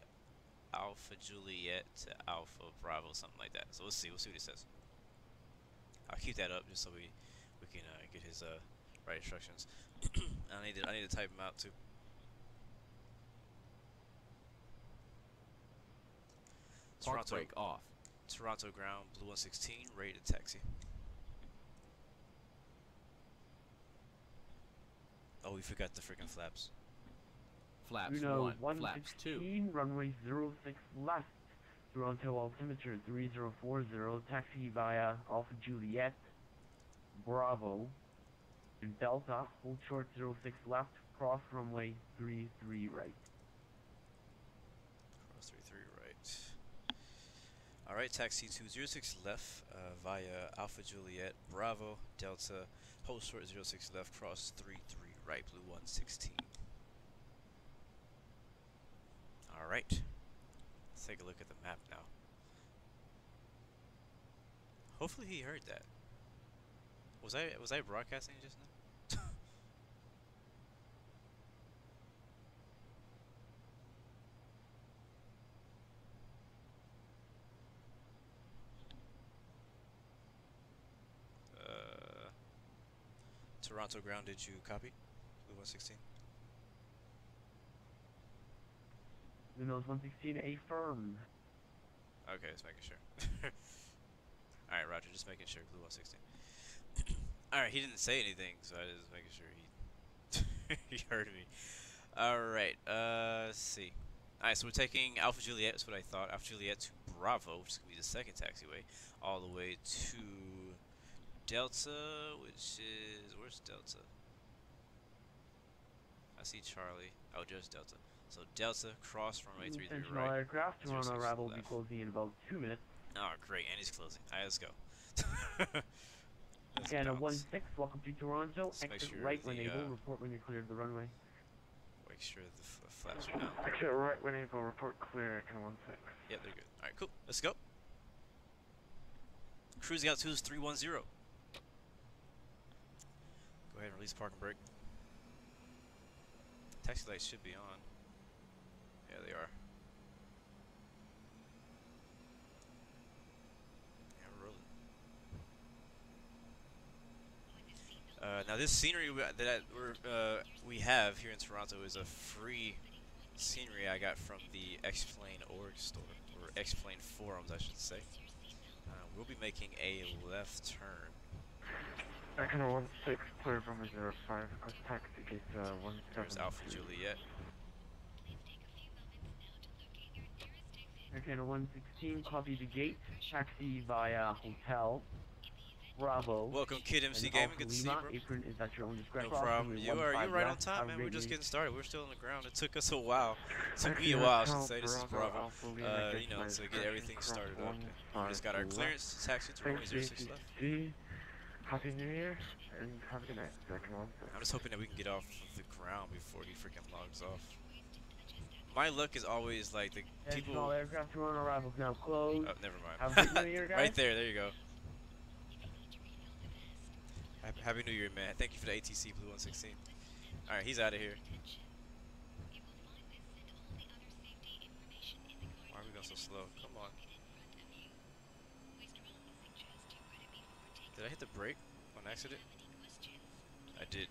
Alpha Juliet to Alpha Bravo, something like that. So we'll see what it says. I'll keep that up just so we can get his right instructions. I need to type them out too. Park brake off. Toronto ground, Blue 116, ready to taxi. Oh, we forgot the freaking flaps. Flaps Uno 1, flaps 2. Runway 06 left. Toronto altimeter 3040, taxi via Alpha Juliet, Bravo, and Delta, hold short 06 left, cross runway 33 right. Cross 33 right. Alright, taxi to 06 left via Alpha Juliet, Bravo, Delta, hold short 06 left, cross 33 right, Blue 116. Alright, let's take a look at the map now. Hopefully he heard that. Was I broadcasting just now? Toronto ground, did you copy? Blue 116. Windows 116 affirm. Okay, just making sure. Alright, Roger, just making sure. Blue 116. Alright, he didn't say anything, so I was just making sure he he heard me. Alright, let's see. Alright, so we're taking Alpha Juliet, that's what I thought. Alpha Juliet to Bravo, which is going to be the second taxiway, all the way to Delta, which is... Where's Delta? I see Charlie. Oh, just Delta. So Delta, cross runway 33 Intentional right. aircraft, Toronto arrival will be left. closing in about 2 minutes. Oh, great, and he's closing. Alright, let's go. Let's Canada bounce. 16, welcome to Toronto. Let's make Exit sure right when the, able, report when you're clear of the runway. Make sure the flaps are down. Exit right when able, report clear, Canada 16. Yep, they're good. Alright, cool. Let's go. Cruising out to 310. Go ahead and release park and brake. Taxi lights should be on. Yeah, they are. Yeah, we're rolling. Now this scenery we have here in Toronto is a free scenery I got from the X-Plane org store, or X-Plane forums, I should say. We'll be making a left turn. Second 16, clear from 05, contact ticket 172. There's Alpha Juliet. Second 116, copy the gate, taxi via hotel. Bravo. Welcome, Kid MC Gaming. Good to see you, bro. Apron is at your own discretion. No problem. You're right on time, man. We're just getting started. We're still on the ground. It took us a while. It took me a while, I should say. This is Bravo. You know, to get everything started up. We just got our clearance. Taxi to runway 06 left. Happy New Year, and have a good night. Second 16. I'm just hoping that we can get off of the ground before he freaking logs off. My luck is always like the people. All aircraft on arrivals now closed. Oh, never mind. Have a good New Year, guys. Right there. There you go. Happy New Year, man. Thank you for the ATC Blue 116. Alright, he's out of here. Why are we going so slow? Come on. Did I hit the brake on accident? I did.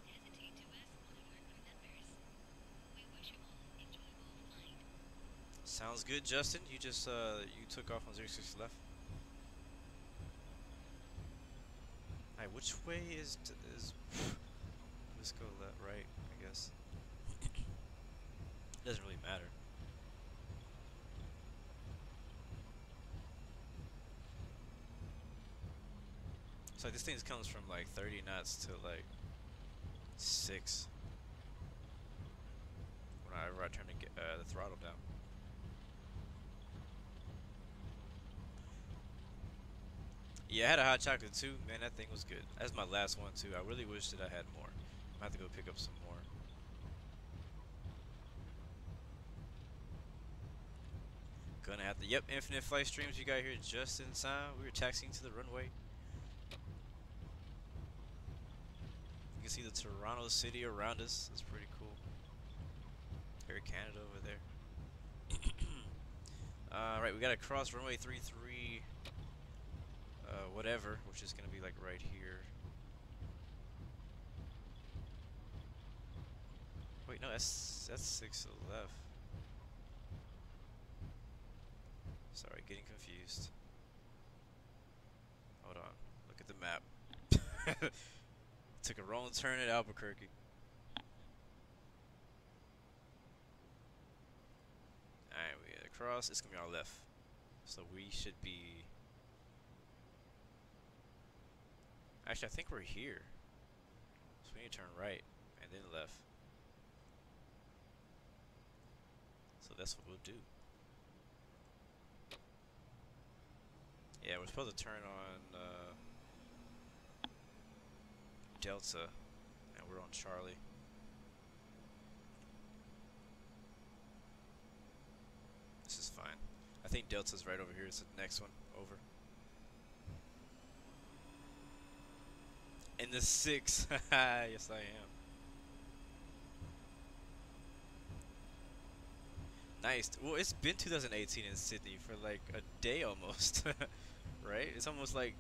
Sounds good, Justin. You just you took off on 06 left. Alright, which way is let's go left, right, I guess. Doesn't really matter. So this thing comes from like 30 knots to like 6 whenever I turn to get the throttle down. Yeah, I had a hot chocolate too, man. That thing was good. That's my last one too. I really wish that I had more. I'm gonna have to go pick up some more. Gonna have to. Yep, infinite flight streams. You got here just in time. We were taxiing to the runway. You can see the Toronto city around us. That's pretty cool. Air Canada over there. Alright, we gotta cross runway 33. Whatever, which is gonna be like right here. Wait, no, that's 6 left. Sorry, getting confused. Hold on, look at the map. Took a wrong turn at Albuquerque. Alright, we gotta cross. It's gonna be on our left, so we should be. Actually, I think we're here. So we need to turn right and then left. So that's what we'll do. Yeah, we're supposed to turn on Delta, and we're on Charlie. This is fine. I think Delta's right over here. It's the next one over. In the 6. Yes, I am. Nice. Well, it's been 2018 in Sydney for like a day almost. Right? It's almost like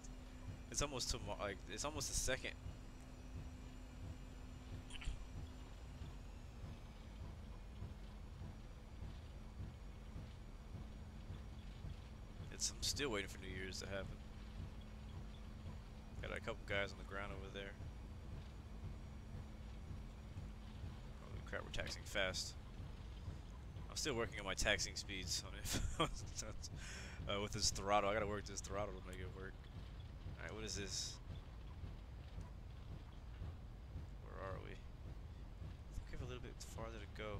it's almost tomorrow. Like it's almost the 2nd. I'm still waiting for New Year's to happen. Got a couple guys on the ground over there. Holy crap, we're taxiing fast. I'm still working on my taxiing speeds on it. With this throttle. I gotta work this throttle to make it work. Alright, what is this? Where are we? I think we have a little bit farther to go.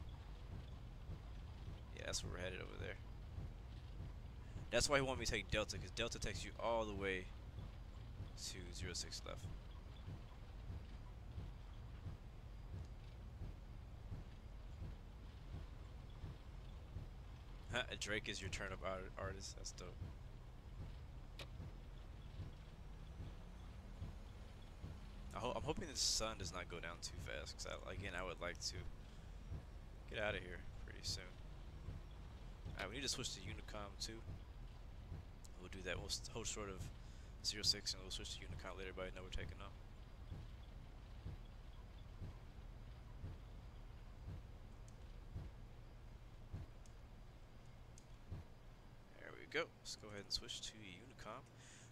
Yeah, that's where we're headed over there. That's why he wanted me to take Delta, because Delta takes you all the way to 06 left. Drake is your turnip artist. That's dope. I'm hoping the sun does not go down too fast, because again, I would like to get out of here pretty soon. Alright, we need to switch to Unicom too. We'll do that. We'll hold short of 06 and we'll switch to Unicom. Let everybody know we're taking off. There we go. Let's go ahead and switch to Unicom.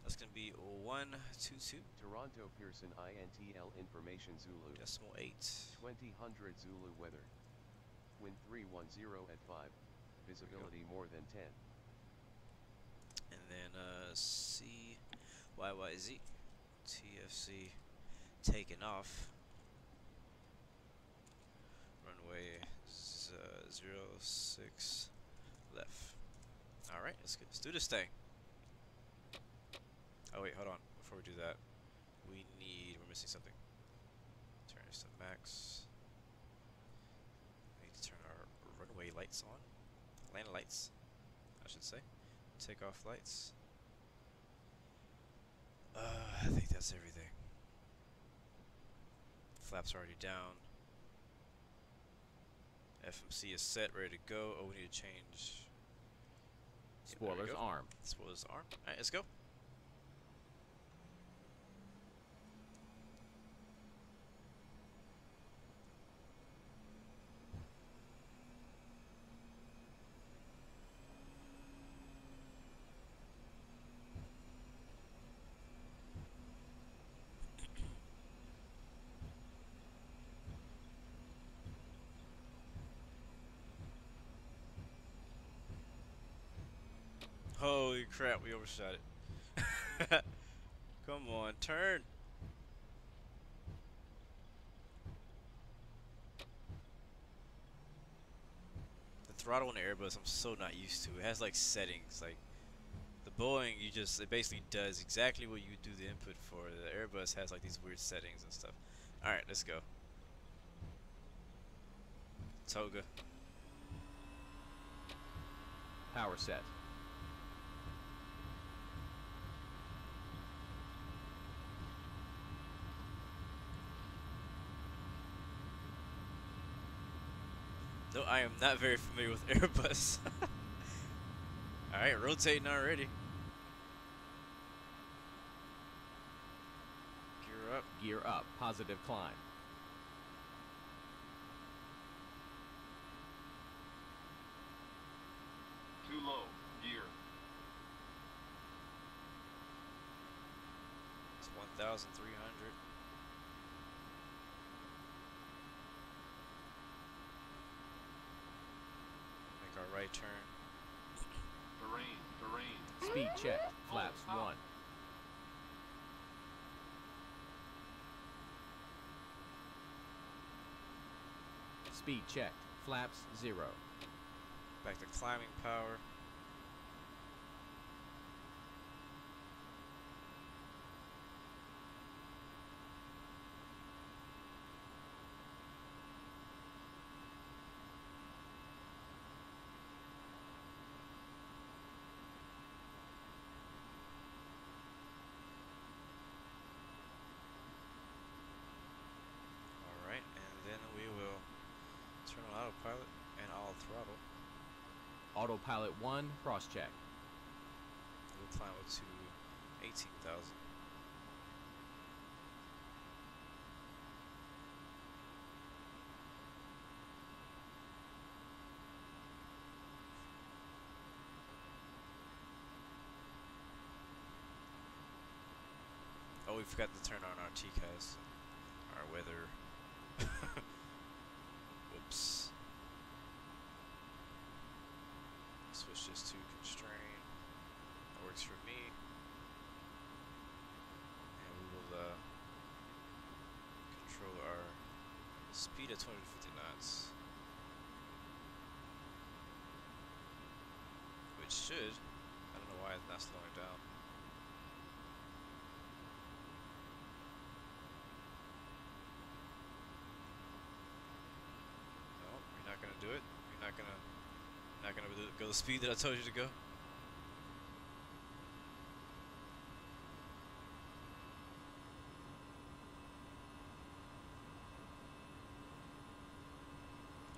That's going to be 122. Toronto Pearson INTL Information Zulu. Decimal 8. 2000 Zulu weather. Wind 310 at 5. Visibility more than 10. And then CYYZ TFC taking off. Runway 06 left. Alright, let's do this thing. Oh wait, hold on. Before we do that, we're missing something. Turn this to max. We need to turn our runway lights on. Land lights, I should say. Takeoff lights. I think that's everything. Flaps already down. FMC is set, ready to go. Oh, we need to change. Spoilers arm. Spoilers arm. Alright, let's go. Holy crap, we overshot it. Come on, turn. The throttle in the Airbus, I'm so not used to. It has like settings. Like the Boeing, it basically does exactly what you do the input for. The Airbus has like these weird settings and stuff. Alright, let's go. Toga. Power set. Though I am not very familiar with Airbus. Alright, rotating already. Gear up. Gear up. Positive climb. Too low. Gear. It's 1,300. Make our right turn. Terrain. Speed check. Flaps 1. Speed checked. Flaps 0. Back to climbing power. Alright, and then we will turn on autopilot and all throttle. Autopilot 1. Cross check. We'll climb up to 18,000. Oh, we forgot to turn on our TCAS, our weather. Whoops. Switch this to constrain. That works for me. And we will control our speed at 250 knots. Which should, I don't know why it's not slowing down. No, you're not gonna do it. You're not gonna go the speed that I told you to go.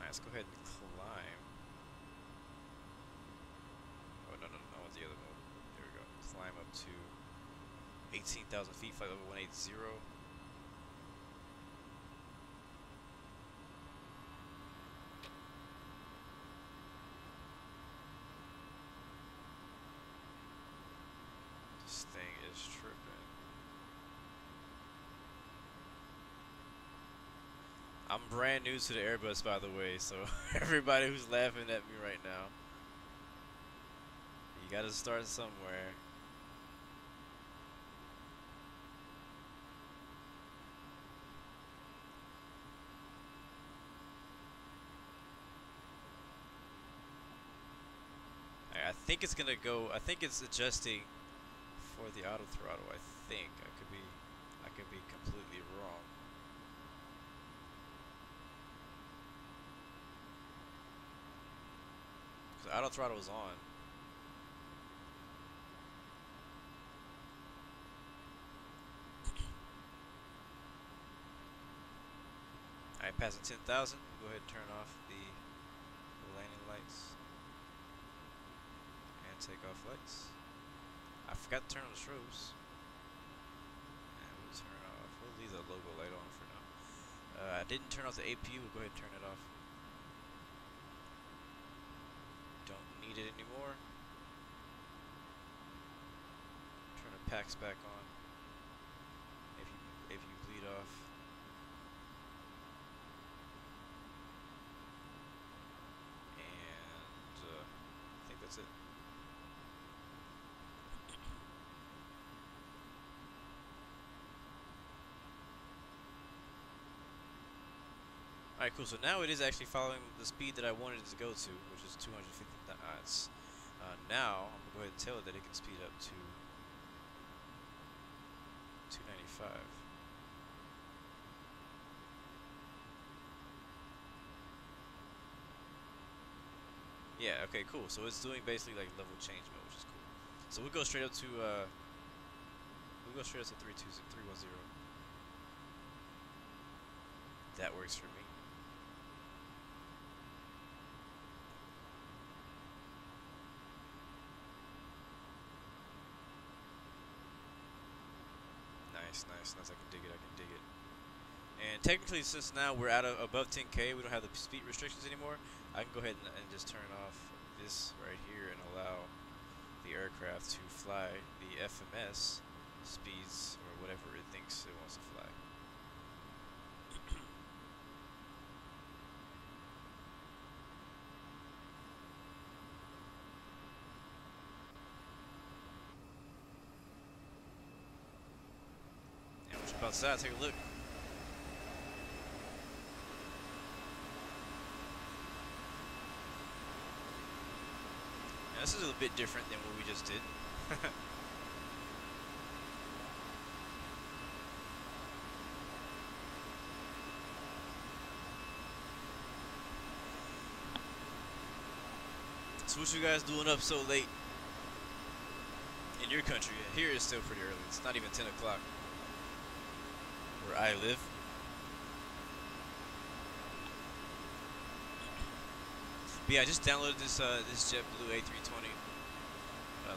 let's go ahead and climb. Oh, no, the other mode. There we go. Climb up to 18,000 feet, flight level 180. This thing is tripping. I'm brand new to the Airbus, by the way, so everybody who's laughing at me right now, you gotta start somewhere. I think it's gonna go. I think it's adjusting for the auto throttle. I think I could be completely wrong. Cause auto throttle is on. Alright, passing 10,000. Go ahead and turn off the landing lights. Take off lights. I forgot to turn on the strobes. And we'll turn off. We'll leave the logo light on for now. I didn't turn off the APU. We'll go ahead and turn it off. Don't need it anymore. Turn the packs back on. If you bleed off. And I think that's it. Alright, cool. So now it is actually following the speed that I wanted it to go to, which is 250 knots. Now, I'm going to go ahead and tell it that it can speed up to 295. Yeah, okay, cool. So it's doing basically like level change mode, which is cool. So we'll go straight up to 310. That works for me. Nice. I can dig it. And technically, since now we're above 10K, we don't have the speed restrictions anymore. I can go ahead and just turn off this right here and allow the aircraft to fly the FMS speeds or whatever it thinks it wants to fly. Outside, take a look. Now, this is a bit different than what we just did. So what you guys doing up so late in your country? Here it's still pretty early. It's not even 10 o'clock. Where I live. But yeah, I just downloaded this this JetBlue A320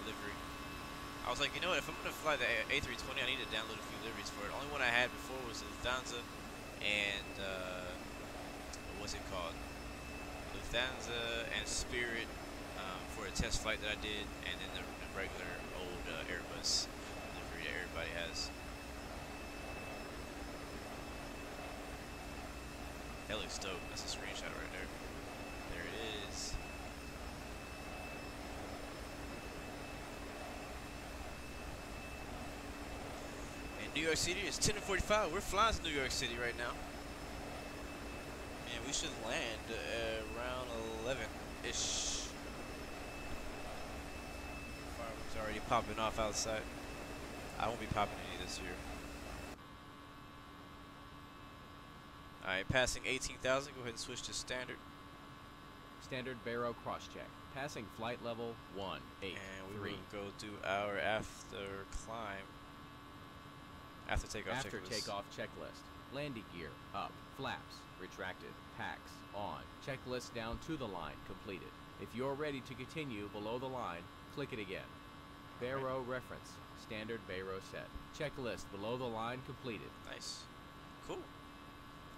livery. I was like, you know what? If I'm gonna fly the A320, I need to download a few liveries for it. The only one I had before was the Lufthansa and what was it called? Lufthansa and Spirit for a test flight that I did, and then the regular old Airbus livery that everybody has. That looks dope. That's a screenshot right there. There it is. And New York City is 10:45. We're flying to New York City right now. And we should land around 11-ish. Fireworks already popping off outside. I won't be popping any this year. Alright, passing 18,000, go ahead and switch to standard. Standard Barrow cross-check. Passing flight level 183. And we will go do our after climb. After takeoff After checklist. takeoff checklist. Landing gear up, flaps retracted, packs on. Checklist down to the line completed. If you're ready to continue below the line, click it again. Barrow reference. Standard Barrow set. Checklist below the line completed. Nice. Cool.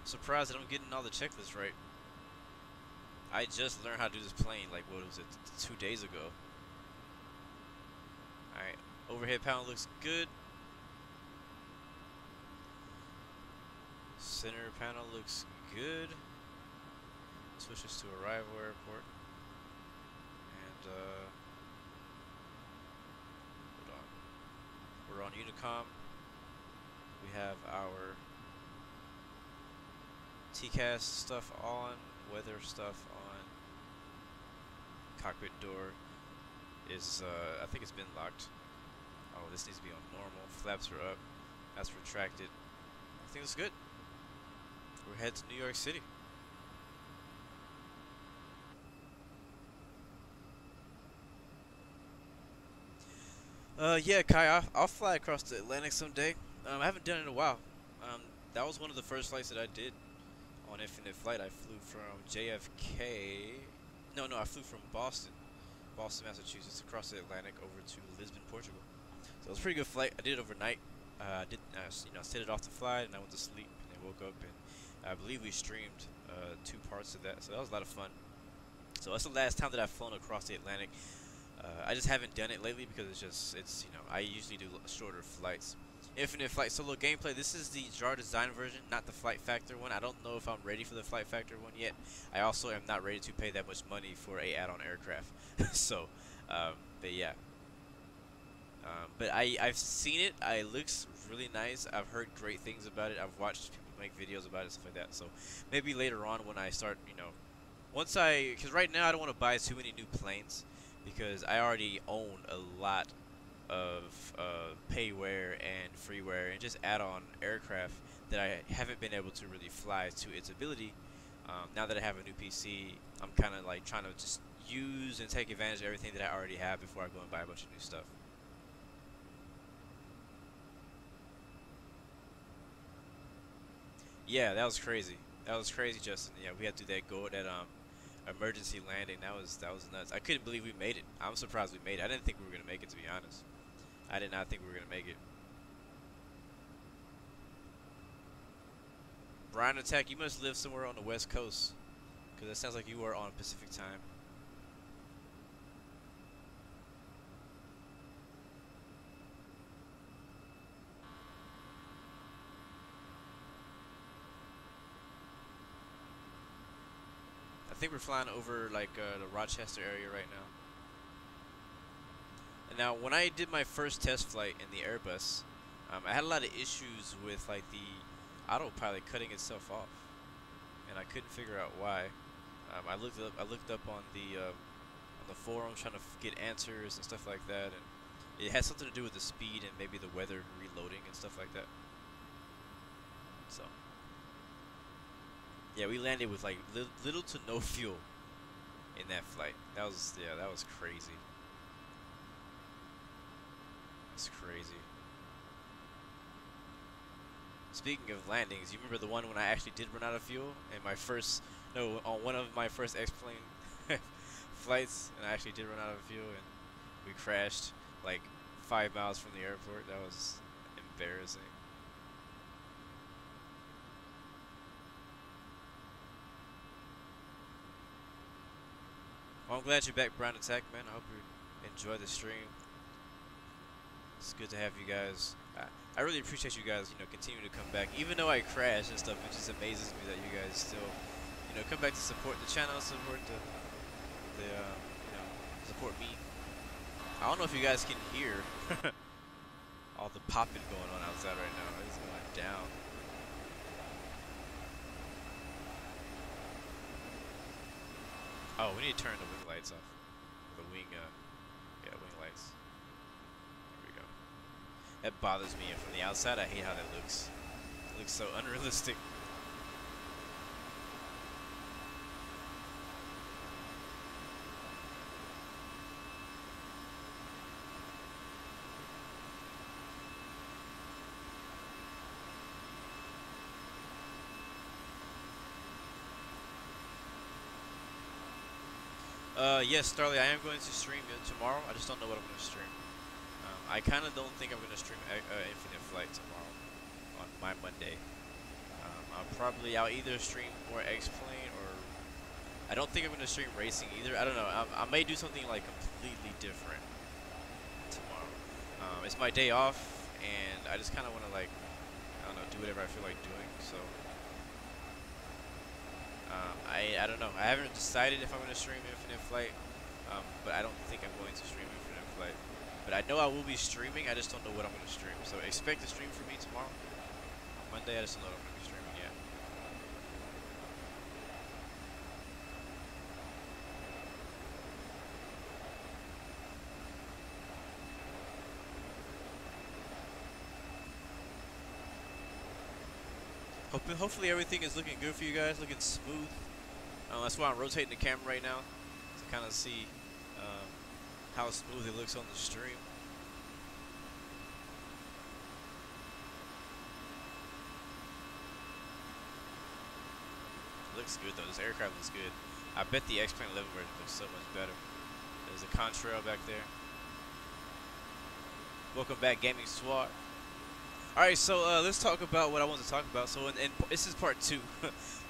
Surprised that I'm getting all the checklists right. I just learned how to do this plane like, what was it, 2 days ago. Alright. Overhead panel looks good. Center panel looks good. Switches to arrival airport. And hold on. We're on Unicom. We have our TCAS stuff on, weather stuff on. Cockpit door is I think it's been locked. Oh, this needs to be on normal. Flaps are up. That's retracted. I think it's good. We're headed to New York City. Yeah, Kai, I'll fly across the Atlantic someday. I haven't done it in a while. That was one of the first flights that I did on Infinite Flight. I flew from JFK. No, I flew from Boston, Massachusetts, across the Atlantic over to Lisbon, Portugal. So it was a pretty good flight. I did it overnight. Set it off the flight, and I went to sleep, and I woke up, and I believe we streamed 2 parts of that. So that was a lot of fun. So that's the last time that I've flown across the Atlantic. I just haven't done it lately because it's I usually do shorter flights. Infinite Flight solo gameplay. This is the JAR design version, not the Flight Factor one. I don't know if I'm ready for the Flight Factor one yet. I also am not ready to pay that much money for a add-on aircraft. So, but yeah. But I've seen it. It looks really nice. I've heard great things about it. I've watched people make videos about it, stuff like that. So maybe later on when I start, because right now I don't want to buy too many new planes because I already own a lot of payware and freeware and just add-on aircraft that I haven't been able to really fly to its ability. Now that I have a new PC, I'm kind of like trying to just use and take advantage of everything that I already have before I go and buy a bunch of new stuff. Yeah, that was crazy. That was crazy, Justin. Yeah, we had to do that emergency landing. That was nuts. I couldn't believe we made it. I'm surprised we made it. I didn't think we were gonna make it, to be honest. I did not think we were gonna make it. Brian Attack, you must live somewhere on the West Coast, because it sounds like you are on Pacific time. I think we're flying over like the Rochester area right now. And now, when I did my first test flight in the Airbus, I had a lot of issues with like the autopilot cutting itself off, and I couldn't figure out why. I looked up on the forum trying to get answers and stuff like that, and it had something to do with the speed and maybe the weather reloading and stuff like that. So yeah, we landed with like little to no fuel in that flight. That was crazy. That's crazy. Speaking of landings, you remember the one when I actually did run out of fuel and on one of my first X-plane flights, and I actually did run out of fuel and we crashed like 5 miles from the airport. That was embarrassing. Well, I'm glad you're back, Brown Attack, man. I hope you enjoy the stream. It's good to have you guys. I really appreciate you guys, continuing to come back. Even though I crash and stuff, it just amazes me that you guys still, come back to support the channel, support support me. I don't know if you guys can hear all the popping going on outside right now. It's going down. Oh, we need to turn the wing lights off. The wing, wing lights. There we go. That bothers me, and from the outside, I hate how that looks. It looks so unrealistic. Yes, Starly, I am going to stream tomorrow. I just don't know what I'm going to stream. I kind of don't think I'm going to stream Infinite Flight tomorrow on my Monday. I'll either stream more X-Plane or I don't think I'm going to stream racing either. I don't know. I may do something like completely different tomorrow. It's my day off, and I just kind of want to like, I don't know, do whatever I feel like doing. So I don't know. I haven't decided if I'm going to stream Infinite Flight, but I don't think I'm going to stream Infinite Flight. But I know I will be streaming. I just don't know what I'm going to stream. So expect a stream from me tomorrow. On Monday, I just don't know what I'm going to be streaming yet. Hopefully everything is looking good for you guys, looking smooth. That's why I'm rotating the camera right now to kind of see how smooth it looks on the stream. It looks good though. This aircraft looks good. I bet the X-Plane 11 version looks so much better. There's a contrail back there. Welcome back, Gaming SWAT. Alright, so let's talk about what I want to talk about. So this is part 2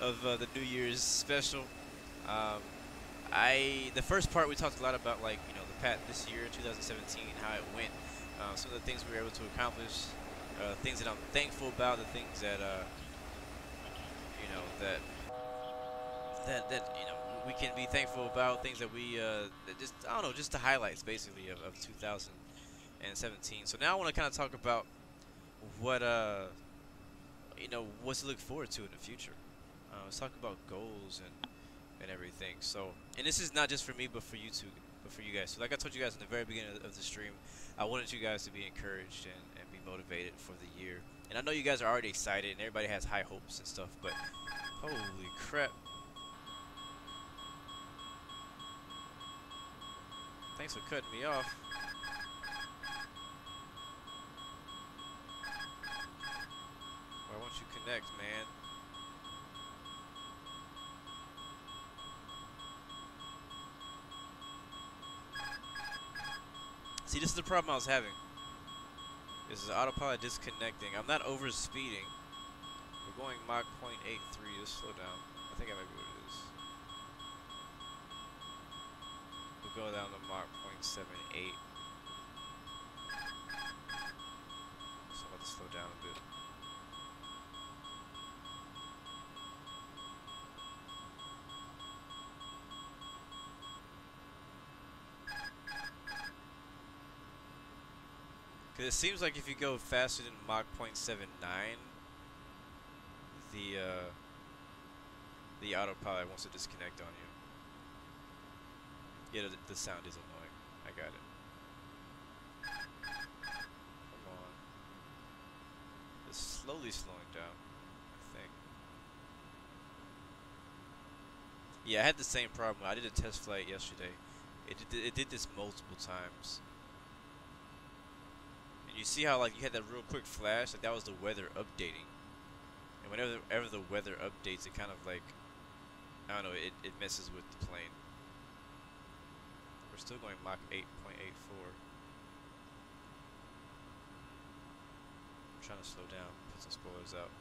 of the New Year's special. The first part we talked a lot about, like, you know, the path this year, 2017, how it went, some of the things we were able to accomplish, things that I'm thankful about, the things that you know, that you know we can be thankful about, things that we that just, I don't know, just the highlights basically of 2017. So now I want to kind of talk about what you know, what's to look forward to in the future. Let's talk about goals and everything. So, and this is not just for me, but for you too, but for you guys. So, like I told you guys in the very beginning of the stream, I wanted you guys to be encouraged and be motivated for the year. And I know you guys are already excited, and everybody has high hopes and stuff. But holy crap! Thanks for cutting me off. Why won't you connect, man? See, this is the problem I was having. This is autopilot disconnecting. I'm not over speeding. We're going Mach 0.83. Just slow down. I think I might be what it is. We'll go down to Mach 0.78. So I'm about to slow down a bit. Because it seems like if you go faster than Mach 0.79, the autopilot wants to disconnect on you. Yeah, the sound is annoying. I got it. Come on. It's slowly slowing down, I think. Yeah, I had the same problem. I did a test flight yesterday. It did this multiple times. You see how, like, you had that real quick flash, like that was the weather updating. And whenever the weather updates, it kind of like, I don't know, it messes with the plane. We're still going Mach 8.84. I'm trying to slow down, put some spoilers out.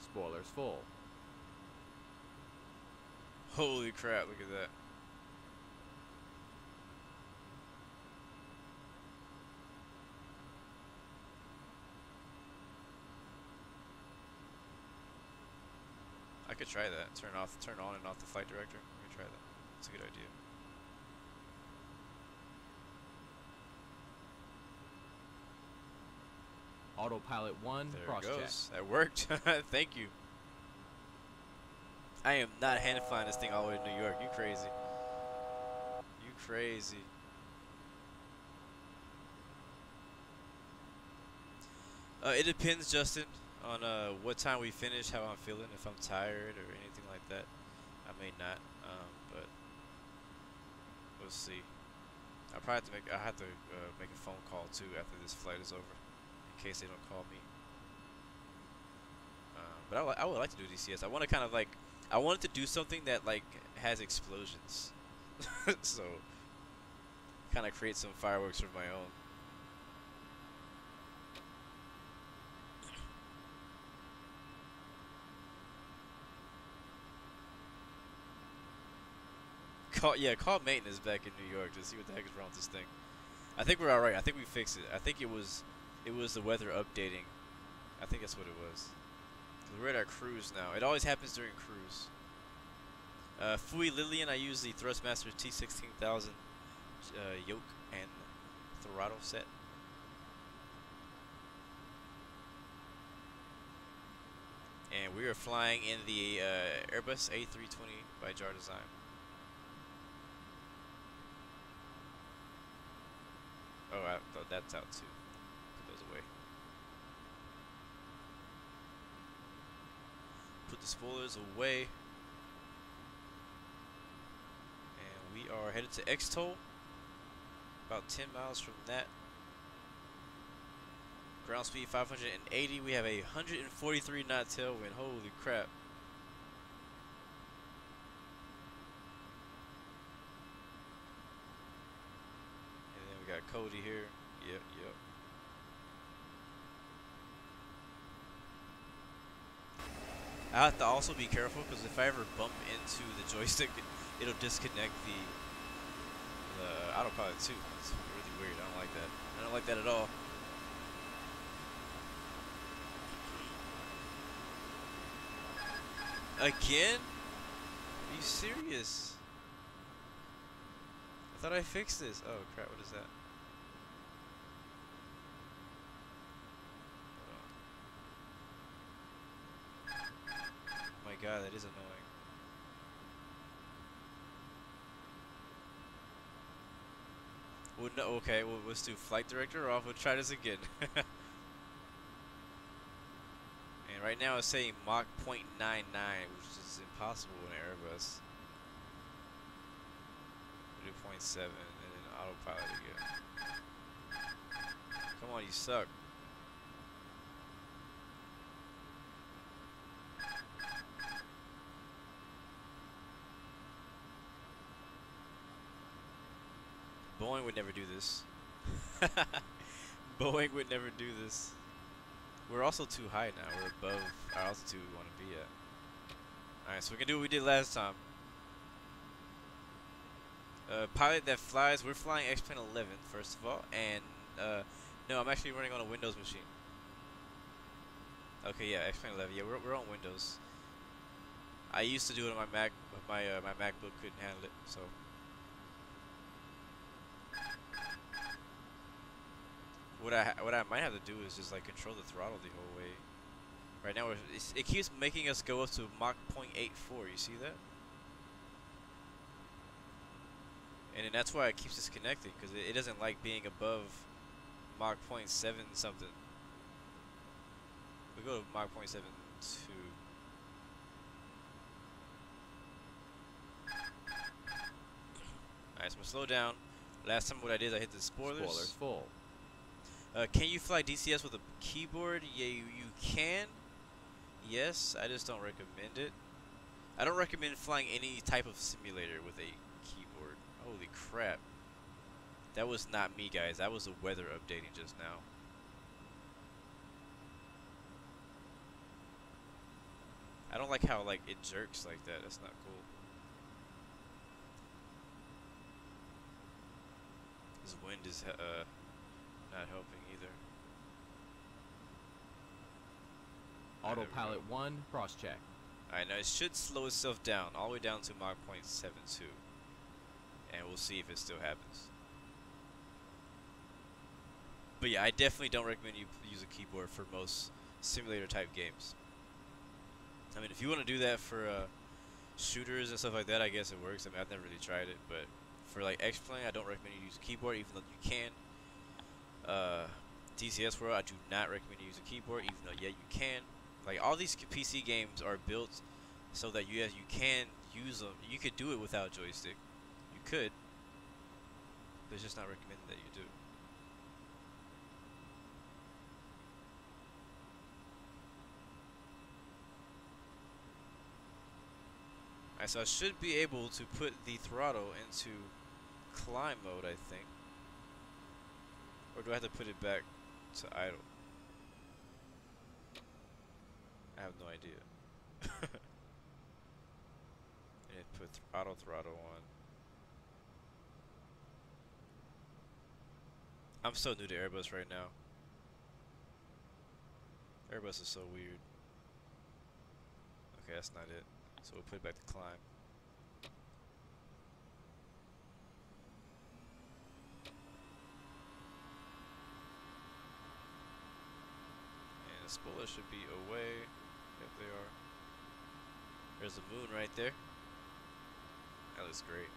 Spoilers full. Holy crap, look at that. I could try that. Turn on and off the flight director. Let me try that. That's a good idea. Autopilot 1, There cross it check. goes. That worked. Thank you. I am not hand flying this thing all the way to New York. You crazy. You crazy. It depends, Justin, on what time we finish, how I'm feeling, if I'm tired or anything like that. I may not, but we'll see. I have to make a phone call too after this flight is over, in case they don't call me. But I would like to do DCS. I want to kind of like, I wanted to do something that like has explosions. So kind of create some fireworks of my own. Call maintenance back in New York to see what the heck is wrong with this thing. I think we're alright. I think we fixed it. I think it was the weather updating. I think that's what it was. We're at our cruise now. It always happens during cruise. Fui Lillian, I use the Thrustmaster T16000 yoke and throttle set. And we are flying in the Airbus A320 by Jar Design. Oh, that's out too. Put those away. Put the spoilers away. And we are headed to EXTOL. About 10 miles from that. Ground speed 580. We have a 143 knot tailwind. Holy crap. Got Cody here. Yep. I have to also be careful because if I ever bump into the joystick, it'll disconnect the autopilot too. It's really weird. I don't like that. I don't like that at all. Again? Are you serious? I thought I fixed this. Oh crap, what is that? Oh my god, that is annoying. Well, no, okay, well, let's do flight director off. We'll try this again. And right now it's saying Mach 0.99, which is impossible in Airbus. We'll do 0.7 and then autopilot again. Come on, you suck. Boeing would never do this. Boeing would never do this. We're also too high now. We're above our altitude we want to be at. Alright, so we can do what we did last time. Pilot that flies, we're flying X-Plane 11 first of all, and no, I'm actually running on a Windows machine. Okay, yeah, X-Plane 11, yeah, we're on Windows. I used to do it on my Mac, but my MacBook couldn't handle it, so. What I might have to do is just like control the throttle the whole way. Right now, it keeps making us go up to Mach 0.84. You see that? And then that's why it keeps disconnecting, because it doesn't like being above Mach 0.7 something. We go to Mach 0.72. Alright, so I'm gonna slow down. Last time what I did, I hit the spoilers. Spoilers full. Can you fly DCS with a keyboard? Yeah, you can. Yes, I just don't recommend it. I don't recommend flying any type of simulator with a keyboard. Holy crap. That was not me, guys. That was the weather updating just now. I don't like how like it jerks like that. That's not cool. This wind is not helping either. Autopilot 1, cross check. Alright, now it should slow itself down, all the way down to Mach 0.72. And we'll see if it still happens. But yeah, I definitely don't recommend you use a keyboard for most simulator type games. I mean, if you want to do that for shooters and stuff like that, I guess it works. I mean, I've never really tried it, but for like X-Plane, I don't recommend you use a keyboard, even though you can. DCS World, I do not recommend you use a keyboard, even though yeah, you can. Like all these PC games are built so that you can use them. You could do it without joystick. You could, but it's just not recommended that you do. Alright, so I should be able to put the throttle into climb mode, I think. Or do I have to put it back to idle? I have no idea. And put auto throttle on. I'm so new to Airbus right now. Airbus is so weird. Okay, that's not it. So we'll put it back to climb. And the spoilers should be away. If they are. There's the moon right there. That looks great.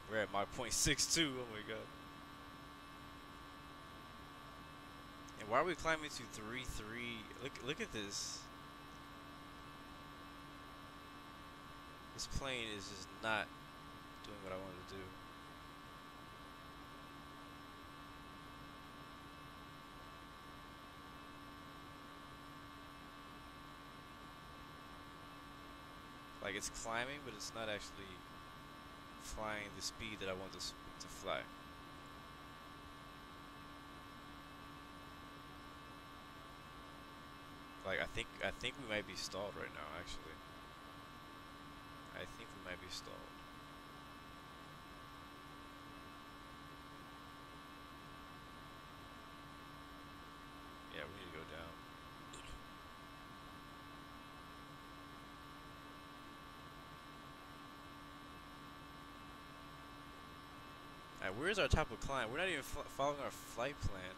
We're at Mach 0.62. Oh my god. And why are we climbing to 3.3? Look at this. This plane is just not doing what I wanted to do. Like it's climbing, but it's not actually flying the speed that I want this to fly. Like I think we might be stalled right now, actually. I think we might be stalled. Yeah, we need to go down. Alright, where's our top of climb? We're not even following our flight plan.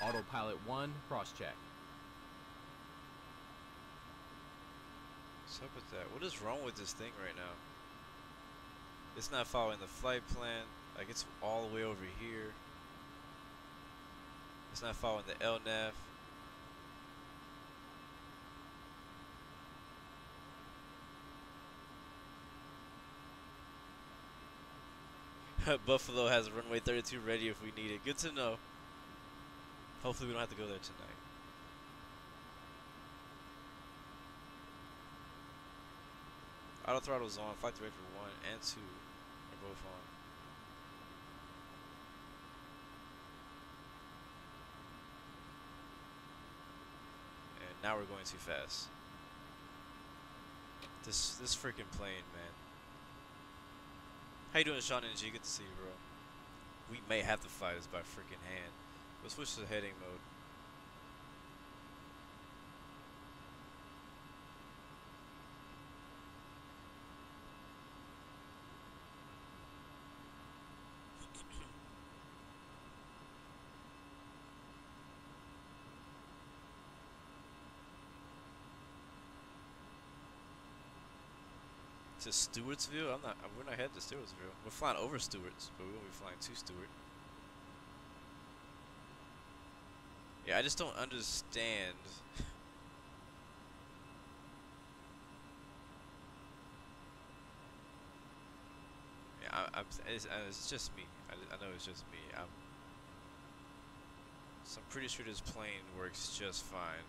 Autopilot 1, cross-check. What's up with that? What is wrong with this thing right now? It's not following the flight plan. Like, it's all the way over here. It's not following the LNAV. Buffalo has runway 32 ready if we need it. Good to know. Hopefully we don't have to go there tonight. Auto throttle's on. Flight director 1 and 2 are both on. And now we're going too fast. This freaking plane, man. How you doing, Sean and G? Good to see you, bro. We may have to fly this by freaking hand. We'll switch to heading mode. To Stewartsville? We're not headed to Stewartsville. We're flying over Stewarts, but we won't be flying to Stewart. Yeah, I just don't understand. Yeah, it's just me. I know it's just me. So I'm pretty sure this plane works just fine.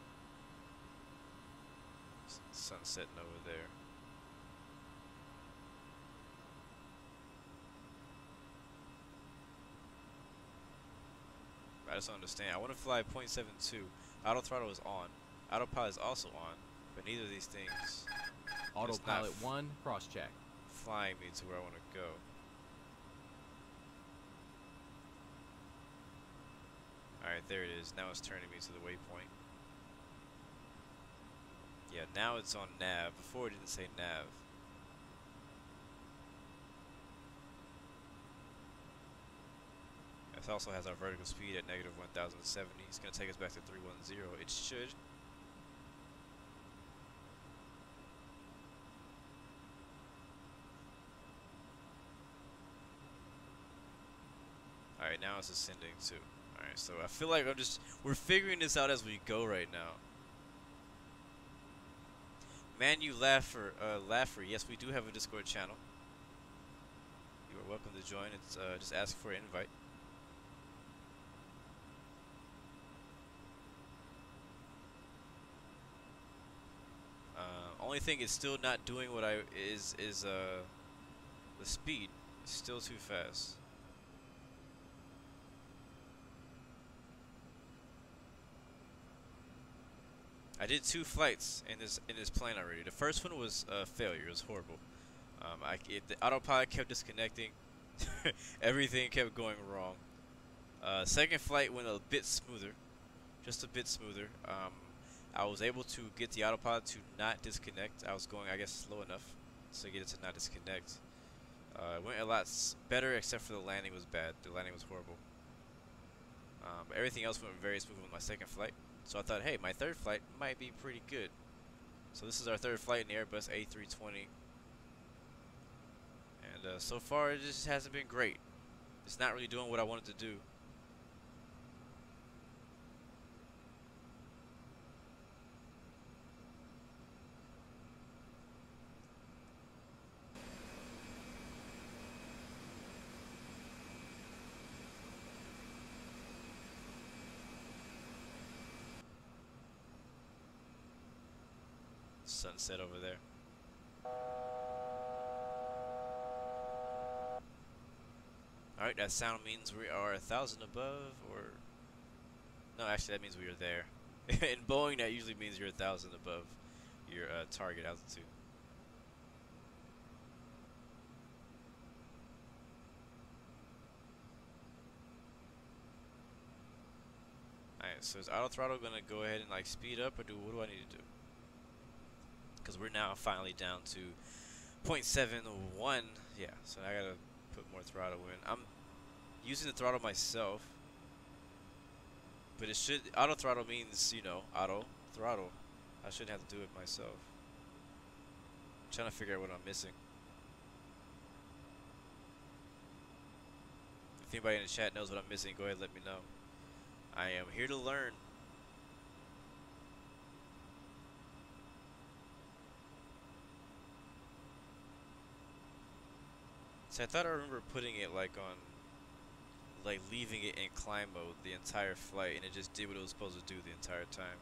Sun setting over there. I just don't understand. I want to fly 0.72. Auto throttle is on. Autopilot is also on, but neither of these things. Autopilot 1, cross check. Flying me to where I want to go. Alright, there it is. Now it's turning me to the waypoint. Yeah, now it's on nav. Before it didn't say nav. It also has our vertical speed at negative 1070. It's going to take us back to 310. It should. Alright, now it's ascending too. Alright, so I feel like we're figuring this out as we go right now. Manu Laffer, yes, we do have a Discord channel. You are welcome to join. It's just ask for an invite. Only thing is still not doing what is the speed. It's still too fast. I did 2 flights in this plane already. The first one was a failure. It was horrible. The autopilot kept disconnecting. Everything kept going wrong. Second flight went a bit smoother, just a bit smoother. I was able to get the autopilot to not disconnect. I was going, I guess, slow enough to get it to not disconnect. It went a lot better, except for the landing was bad. The landing was horrible. But everything else went very smooth with my second flight. So I thought, hey, my third flight might be pretty good. So this is our third flight in the Airbus A320. And so far, it just hasn't been great. It's not really doing what I wanted to do. Sunset over there. Alright, that sound means we are 1,000 above, or... No, actually that means we are there. In Boeing, that usually means you're 1,000 above your target altitude. Alright, so is auto throttle gonna go ahead and like speed up, or what do I need to do? Because we're now finally down to 0.71. Yeah, so I gotta put more throttle in. I'm using the throttle myself, but it should, auto throttle means, you know, auto throttle. I shouldn't have to do it myself. I'm trying to figure out what I'm missing. If anybody in the chat knows what I'm missing, go ahead and let me know. I am here to learn. So I thought I remember putting it like on, like leaving it in climb mode the entire flight, and it just did what it was supposed to do the entire time.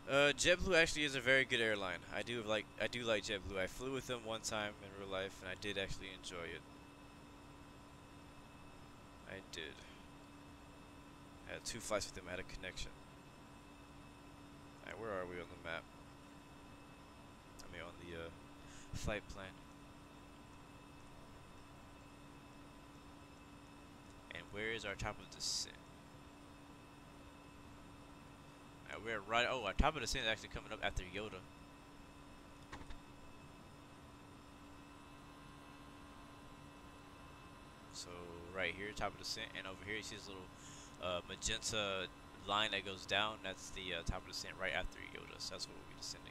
JetBlue actually is a very good airline. I do like JetBlue. I flew with them one time in real life, and I did actually enjoy it. I did. I had 2 flights with them. I had a connection. Alright, where are we on the map? I mean, on the flight plan. And where is our top of descent? We're right. Oh, our top of descent is actually coming up after YODAA. So right here, top of descent, and over here you see this little magenta line that goes down. That's the top of descent right after YODAA. So that's what we'll be descending.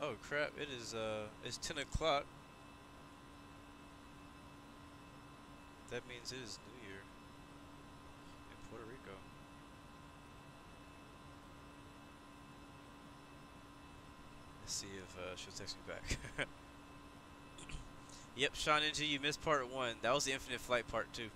Oh crap, it is it's 10 o'clock. That means it is New Year in Puerto Rico. Let's see if she'll text me back. Yep, Sean NG, you missed part 1. That was the Infinite Flight part 2.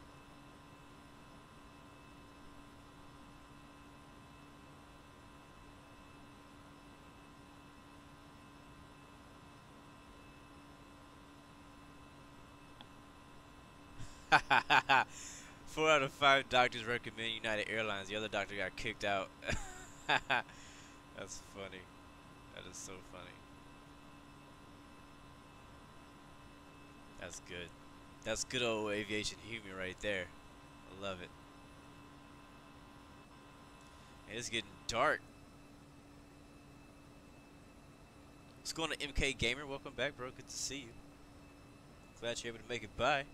Four out of 5 doctors recommend United Airlines. The other doctor got kicked out. That's funny. That is so funny. That's good. That's good old aviation humor right there. I love it. And it's getting dark. What's going on, MK Gamer? Welcome back, bro. Good to see you. Glad you're able to make it by.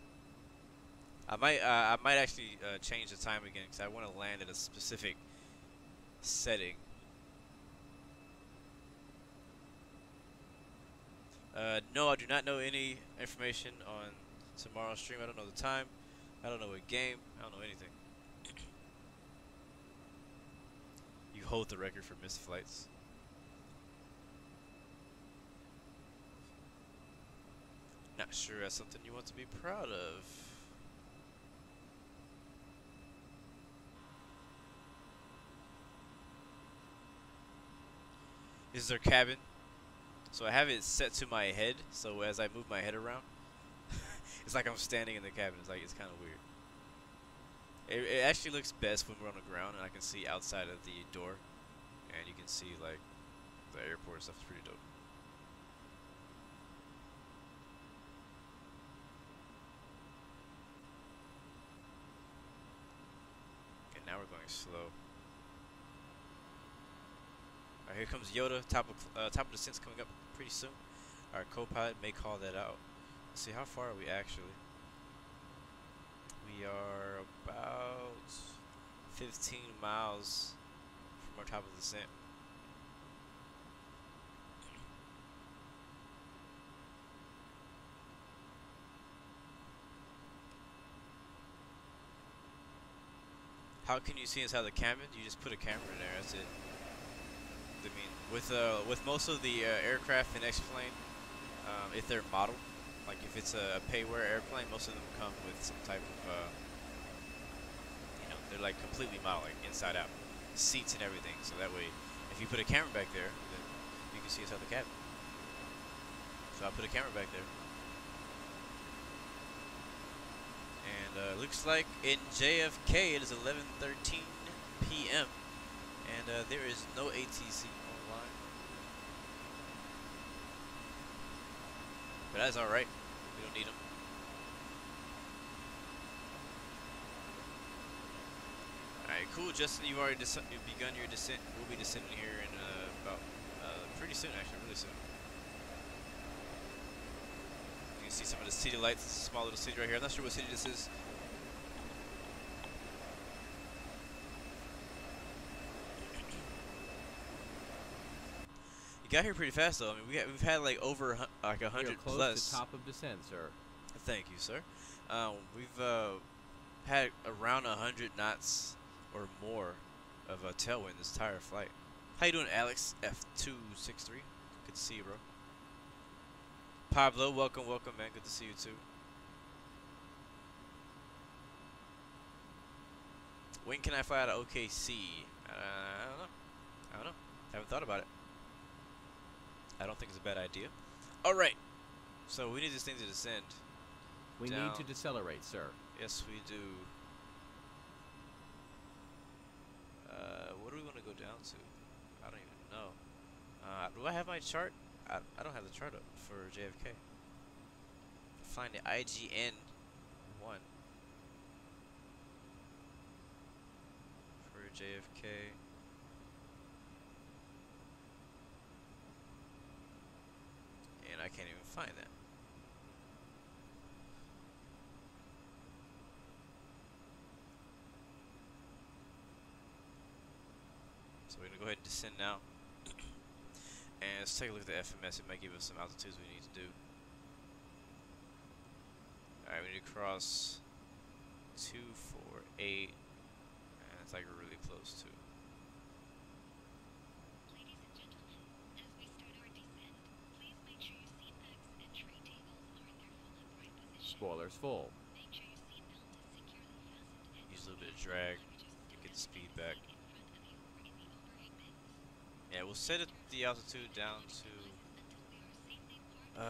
I might actually change the time again because I want to land at a specific setting. No, I do not know any information on tomorrow's stream. I don't know the time. I don't know what game. I don't know anything. You hold the record for missed flights. Not sure that's something you want to be proud of. This is their cabin. So I have it set to my head, so as I move my head around, it's like I'm standing in the cabin. It's kind of weird. It actually looks best when we're on the ground and I can see outside of the door, and you can see like the airport and stuff. It's pretty dope. Okay, now we're going slow. Alright, here comes YODAA. Top of descent's coming up pretty soon. Our co-pilot may call that out. Let's see, how far are we actually? We are about 15 miles from our top of descent. How can you see inside the cabin? You just put a camera in there, that's it. I mean, with most of the aircraft and X-plane, if they're modeled, like if it's a pay-wear airplane, most of them come with some type of, you know, they're like completely modeled, like inside out, seats and everything. So that way, if you put a camera back there, then you can see inside the cabin. So I put a camera back there, and looks like in JFK it is 11:13 p.m. and there is no ATC online. But that's alright. We don't need them. Alright, cool. Justin, you've already begun your descent. We'll be descending here in about pretty soon, actually, really soon. You can see some of the city lights. It's a small little city right here. I'm not sure what city this is. Got here pretty fast though. I mean, we've had like over like 100 close plus. to top of descent, sir. Thank you, sir. We've had around 100 knots or more of a tailwind this entire flight. How you doing, Alex? F263. Good to see you, bro. Pablo, welcome, man. Good to see you too. When can I fly out of OKC? I don't know. Haven't thought about it. I don't think it's a bad idea. Alright. So we need this thing to descend. We need to decelerate, sir. Yes, we do. What do we want to go down to? I don't even know. Do I have my chart? I don't have the chart up for JFK. Find the IGN 1 for JFK. I can't even find that. So we're gonna go ahead and descend now. And let's take a look at the FMS. It might give us some altitudes we need to do. Alright, we need to cross 248. And it's like we're really close to. Spoilers full. Use a little bit of drag to get the speed back. Yeah, we'll set the altitude down to 10,000,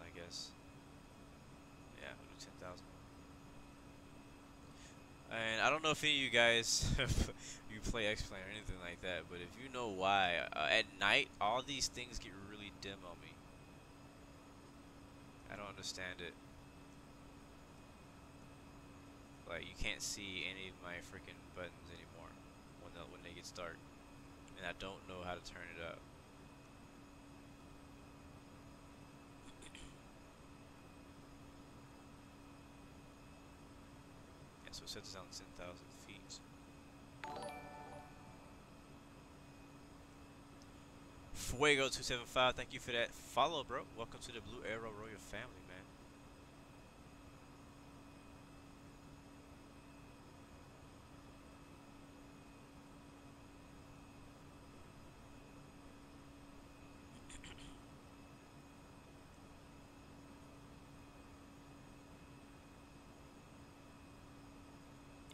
I guess. Yeah, we'll do 10,000. And I don't know if any of you guys you play X-Plane or anything like that, but if you know why, at night all these things get really dim on me. I don't understand it. Like, you can't see any of my freaking buttons anymore when they get dark, and I don't know how to turn it up. Yeah, so it set this down to 10,000 feet. Fuego275, thank you for that follow, bro. Welcome to the Blue Arrow Royal family, man.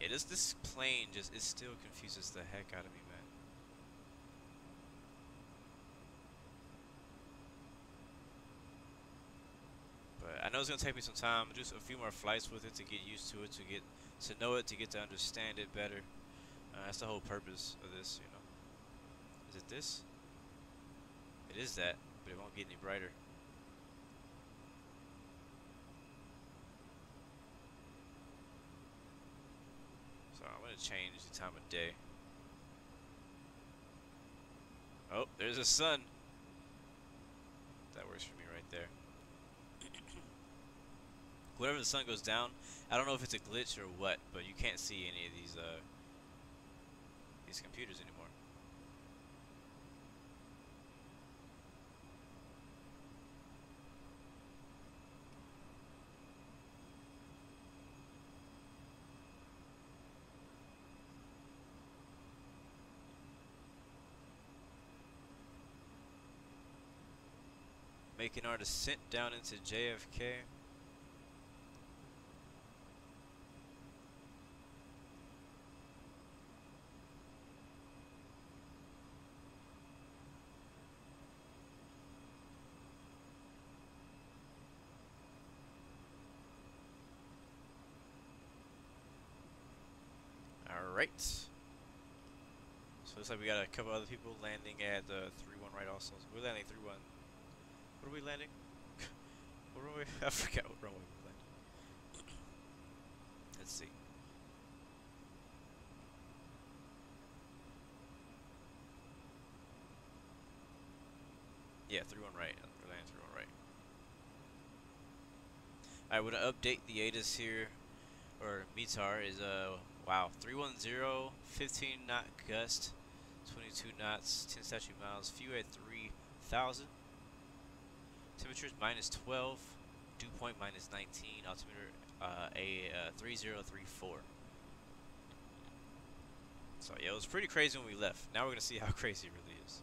Yeah, this plane just, it still confuses the heck out of me, man. But I know it's gonna take me some time, just a few more flights with it to get used to it, to get to know it, to get to understand it better. That's the whole purpose of this, you know. Is it this? It is that, but it won't get any brighter. So I'm gonna change the time of day. Oh, there's a sun. That works for me right there. Whenever the sun goes down, I don't know if it's a glitch or what, but you can't see any of these computers anymore. Making our descent down into JFK. Alright. So looks like we got a couple other people landing at 3-1 right also. So we're landing 3-1. What are we landing? What runway? I forgot what runway we landed. Let's see. Yeah, 3-1 right. We're landing 3-1 right. Alright, we're gonna update the ATIS here, or METAR is wow, 310, 15 knot gust, 22 knots, 10 statute miles, fuel at 3,000. Temperatures -12, dew point -19, altimeter 3034. So yeah, it was pretty crazy when we left. Now we're gonna see how crazy it really is.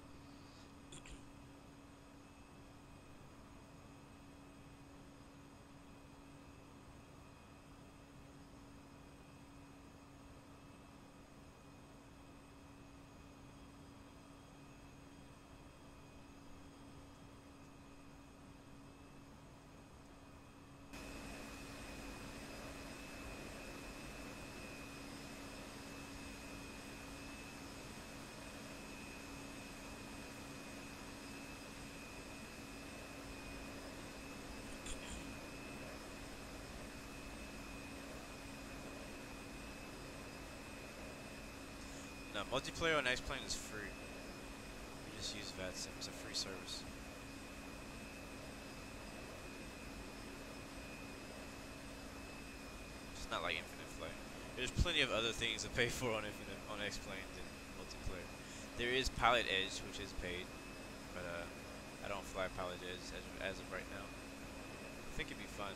Now, multiplayer on X-Plane is free. You just use VATSIM. It's a free service. It's not like Infinite Flight. There's plenty of other things to pay for on X-Plane than multiplayer. There is Pilot Edge, which is paid, but I don't fly Pilot Edge as of right now. I think it'd be fun.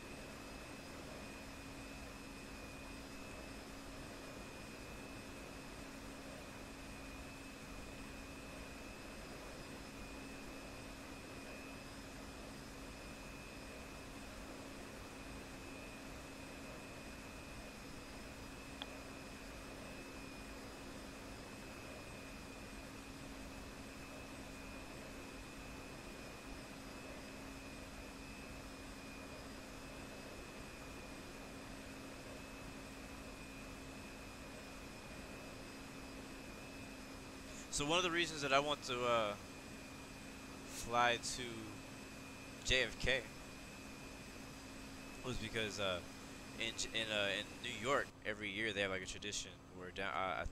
So one of the reasons that I want to fly to JFK was because in New York every year they have like a tradition where I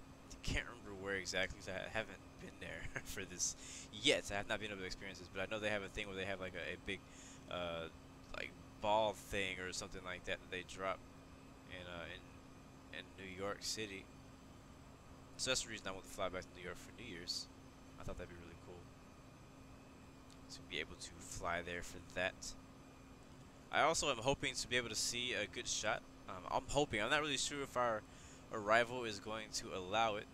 can't remember where exactly, because I haven't been there for this yet. I have not been able to experience this, but I know they have a thing where they have like a big like ball thing or something like that that they drop in New York City. So that's the reason I want to fly back to New York for New Year's. I thought that'd be really cool. to be able to fly there for that. I also am hoping to be able to see a good shot. I'm hoping. I'm not really sure if our arrival is going to allow it.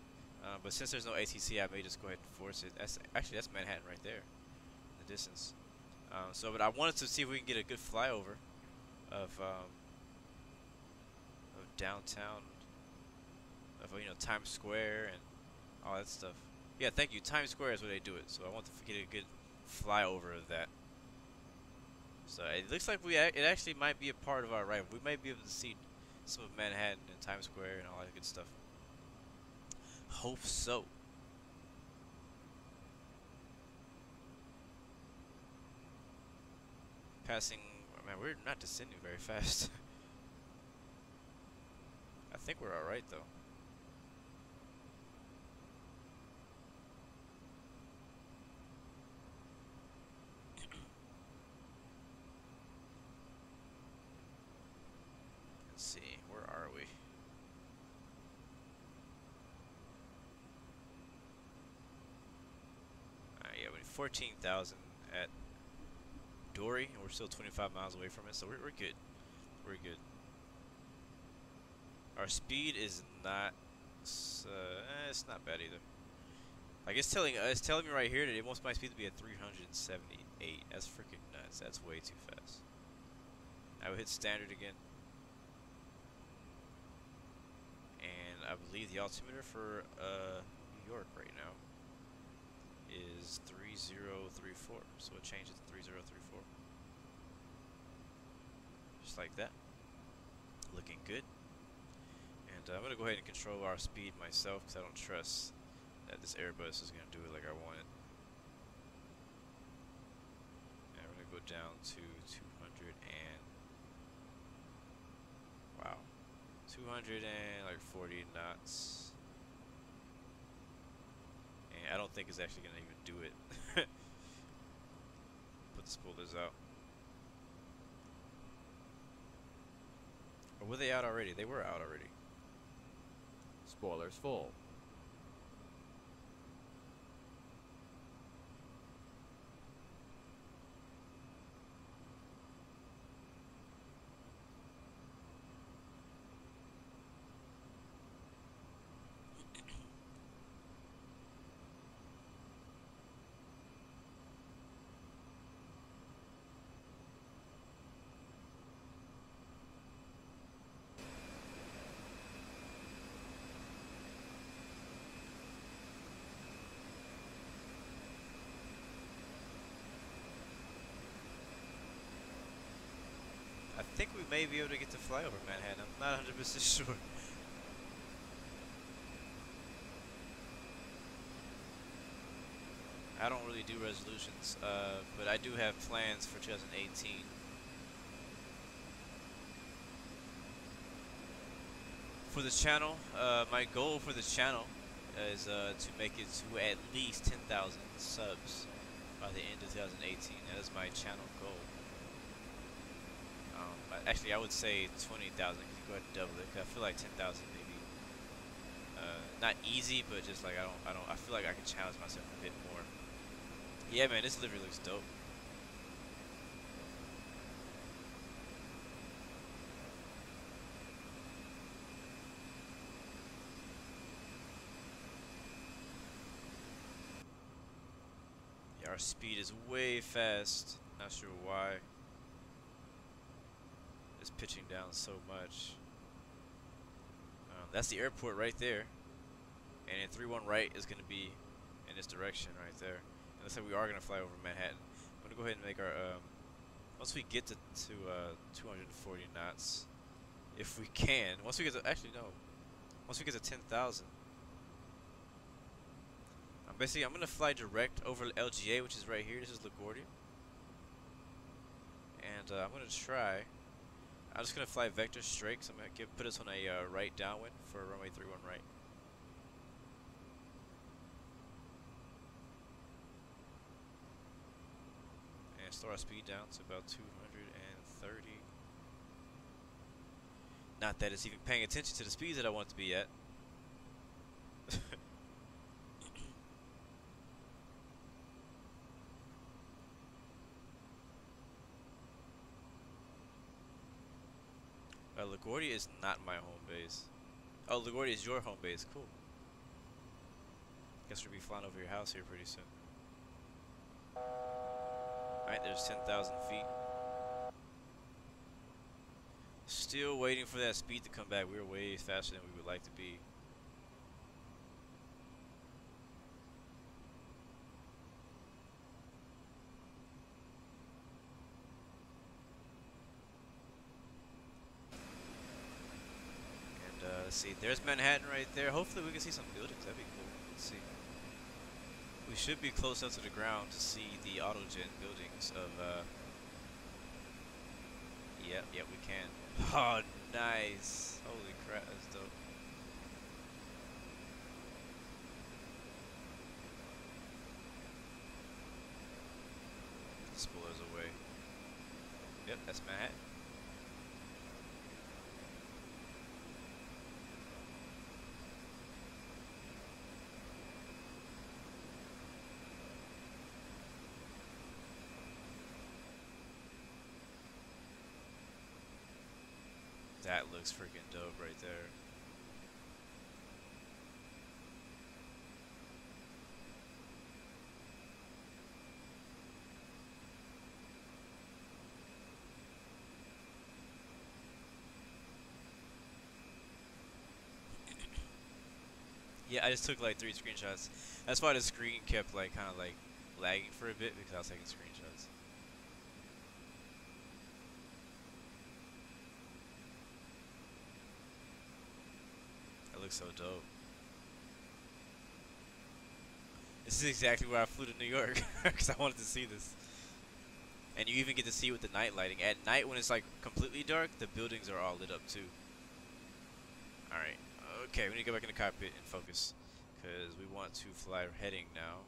But since there's no ATC, I may just go ahead and force it. That's Manhattan right there, in the distance. But I wanted to see if we can get a good flyover of downtown, of Times Square and all that stuff. Yeah, thank you. Times Square is where they do it. So I want to get a good flyover of that. So it looks like it actually might be a part of our arrival. We might be able to see some of Manhattan and Times Square and all that good stuff. Hope so. Passing, man, we're not descending very fast. I think we're alright though. Let's see, where are we? Yeah, we need 14,000 at Dory, and we're still 25 miles away from it, so we're good. We're good. Our speed is not, it's not bad either. Like it's telling me right here that it wants my speed to be at 378. That's freaking nuts. That's way too fast. I will hit standard again. And I believe the altimeter for New York right now is 3034. So it changes to 3034. Just like that. Looking good. And I'm going to go ahead and control our speed myself because I don't trust that this Airbus is going to do it like I want it. And we're going to go down to 200 and... Wow. 240 knots. And I don't think it's actually going to even do it. Put the spoilers out. Or were they out already? They were out already. Spoilers full. I think we may be able to get to fly over Manhattan. I'm not 100% sure. I don't really do resolutions, but I do have plans for 2018. For the channel, my goal for the channel is to make it to at least 10,000 subs by the end of 2018. That is my channel goal. Actually, I would say 20,000 because you go ahead and double it. Cause I feel like 10,000 maybe not easy, but just like I feel like I can challenge myself a bit more. Yeah, man, this livery looks dope. Yeah, our speed is way fast. Not sure why. It's pitching down so much. That's the airport right there, and then 31 right is going to be in this direction right there. And looks like we are going to fly over Manhattan. I'm going to go ahead and make our once we get to 240 knots, if we can. Once we get to once we get to 10,000. I'm going to fly direct over LGA, which is right here. This is LaGuardia, and I'm going to try. I'm just going to fly vector straight, because I'm going to put us on a right downwind for runway 31 right. And slow our speed down to about 230. Not that it's even paying attention to the speeds that I want it to be at. Right, LaGuardia is not my home base. Oh, LaGuardia is your home base. Cool. Guess we'll be flying over your house here pretty soon. Alright, there's 10,000 feet. Still waiting for that speed to come back. We were way faster than we would like to be. Let's see, there's Manhattan right there. Hopefully we can see some buildings. That'd be cool. Let's see. We should be close enough to the ground to see the Autogen buildings of, Yep, we can. Oh, nice. Holy crap, that's dope. Spoilers away. Yep, that's Manhattan. That looks freaking dope right there. Yeah, I just took like 3 screenshots. That's why the screen kept like kind of like lagging for a bit, because I was taking screenshots. Looks so dope. This is exactly where I flew to New York because I wanted to see this. And you even get to see it with the night lighting. At night when it's like completely dark, the buildings are all lit up too. Alright. Okay, we need to go back in the cockpit and focus because we want to fly heading now.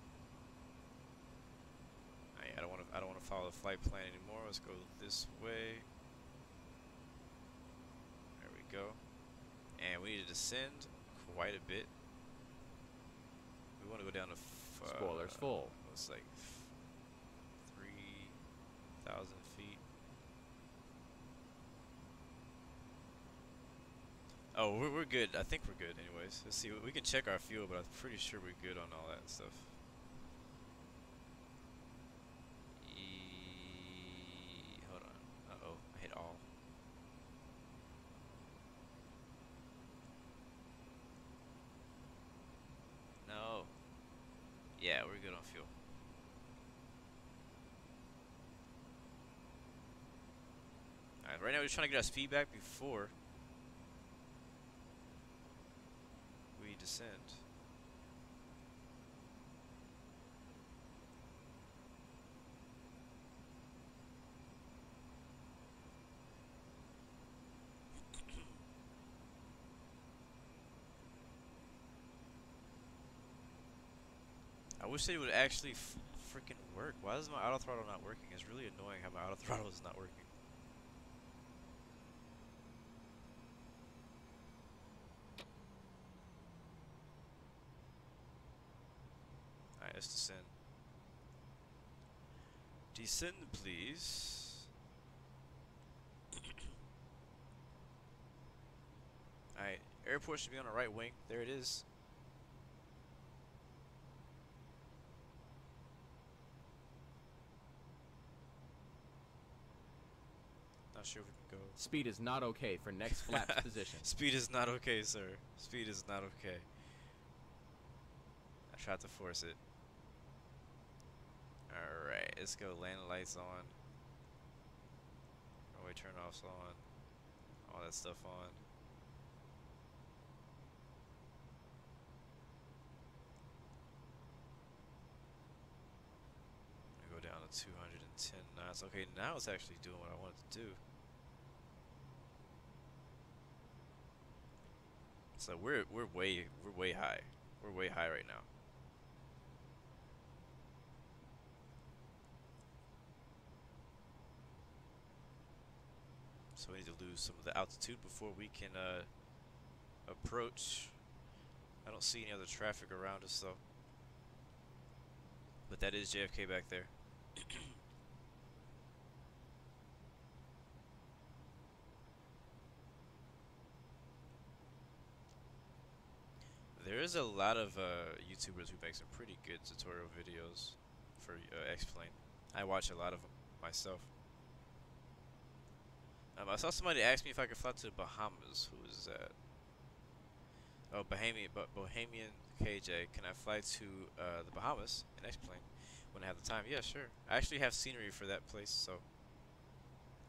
Alright, I don't want to follow the flight plan anymore. Let's go this way. There we go. And we need to descend quite a bit. We want to go down to spoilers full. It's like 3,000 feet. Oh, we're good. I think we're good anyways. Let's see. We can check our fuel, but I'm pretty sure we're good on all that stuff. Hold on. Uh-oh. I hit all. No. Yeah, we're good on fuel. Alright, right now we're just trying to get our speed back before we descend. I wish they would actually freaking work. Why is my auto throttle not working? It's really annoying how my auto throttle is not working. Alright, let's descend. Descend, please. Alright, airport should be on the right wing. There it is. Not sure if we can go. Speed is not okay for next flap's position. Speed is not okay, sir. Speed is not okay. I tried to force it. Alright, let's go. Land lights on. Runway turn-offs on. All that stuff on. Go down to 210 knots. Okay, now it's actually doing what I wanted to do. So we're way high. We're way high right now. So we need to lose some of the altitude before we can approach. I don't see any other traffic around us though. But that is JFK back there. There's a lot of YouTubers who make some pretty good tutorial videos for X-Plane. I watch a lot of them myself. I saw somebody ask me if I could fly to the Bahamas. Who is that? Oh, Bohemian KJ. Can I fly to the Bahamas in X-Plane when I have the time? Yeah, sure. I actually have scenery for that place, so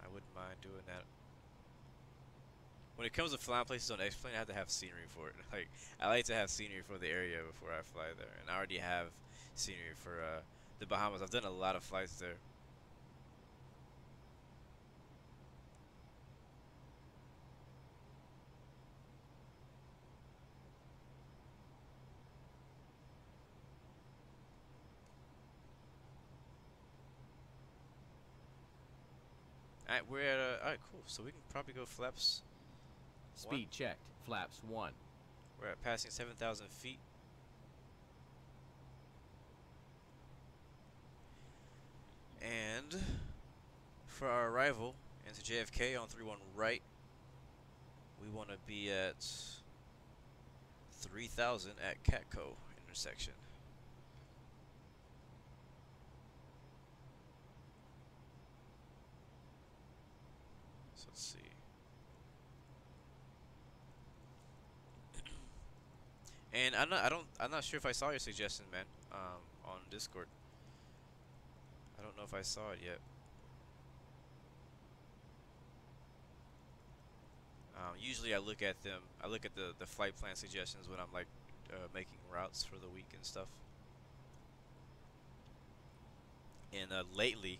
I wouldn't mind doing that. When it comes to flying places on X-Plane, I have to have scenery for it. Like, I like to have scenery for the area before I fly there, and I already have scenery for the Bahamas. I've done a lot of flights there. Alright, we're at alright, cool. So we can probably go flaps. Speed checked. Flaps 1. We're at passing 7,000 feet. And for our arrival into JFK on 31 right, we want to be at 3,000 at Catco intersection. So let's see. And I'm not sure if I saw your suggestion, man, on Discord. I don't know if I saw it yet. Usually I look at them. I look at the flight plan suggestions when I'm like making routes for the week and stuff. And lately,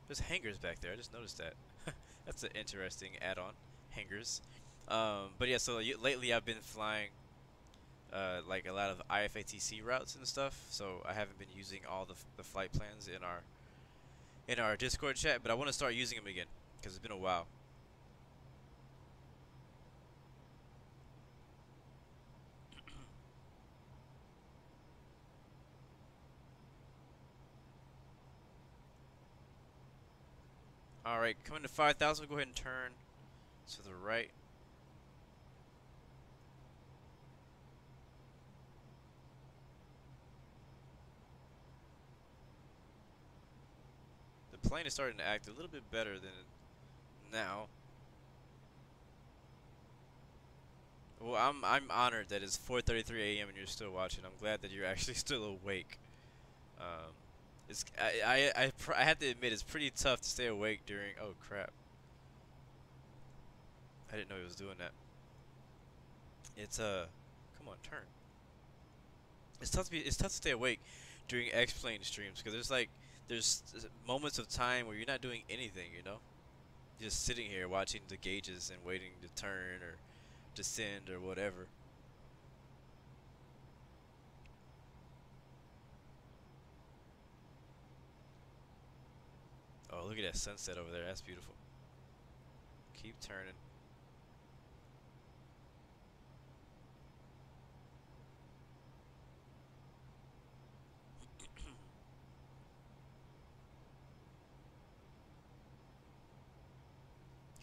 there's hangars back there. I just noticed that. That's an interesting add-on, hangars. But yeah, so lately I've been flying like a lot of IFATC routes and stuff. So I haven't been using all the flight plans in our Discord chat, but I want to start using them again because it's been a while. Alright, coming to 5,000, go ahead and turn to the right. The plane is starting to act a little bit better than now. Well, I'm honored that it's 4:33 a.m. and you're still watching. I'm glad that you're actually still awake. I have to admit it's pretty tough to stay awake during. Oh crap! I didn't know he was doing that. It's come on, turn. It's tough to stay awake during X-Plane streams because there's moments of time where you're not doing anything, you know, just sitting here watching the gauges and waiting to turn or descend or whatever. Oh, look at that sunset over there. That's beautiful. Keep turning.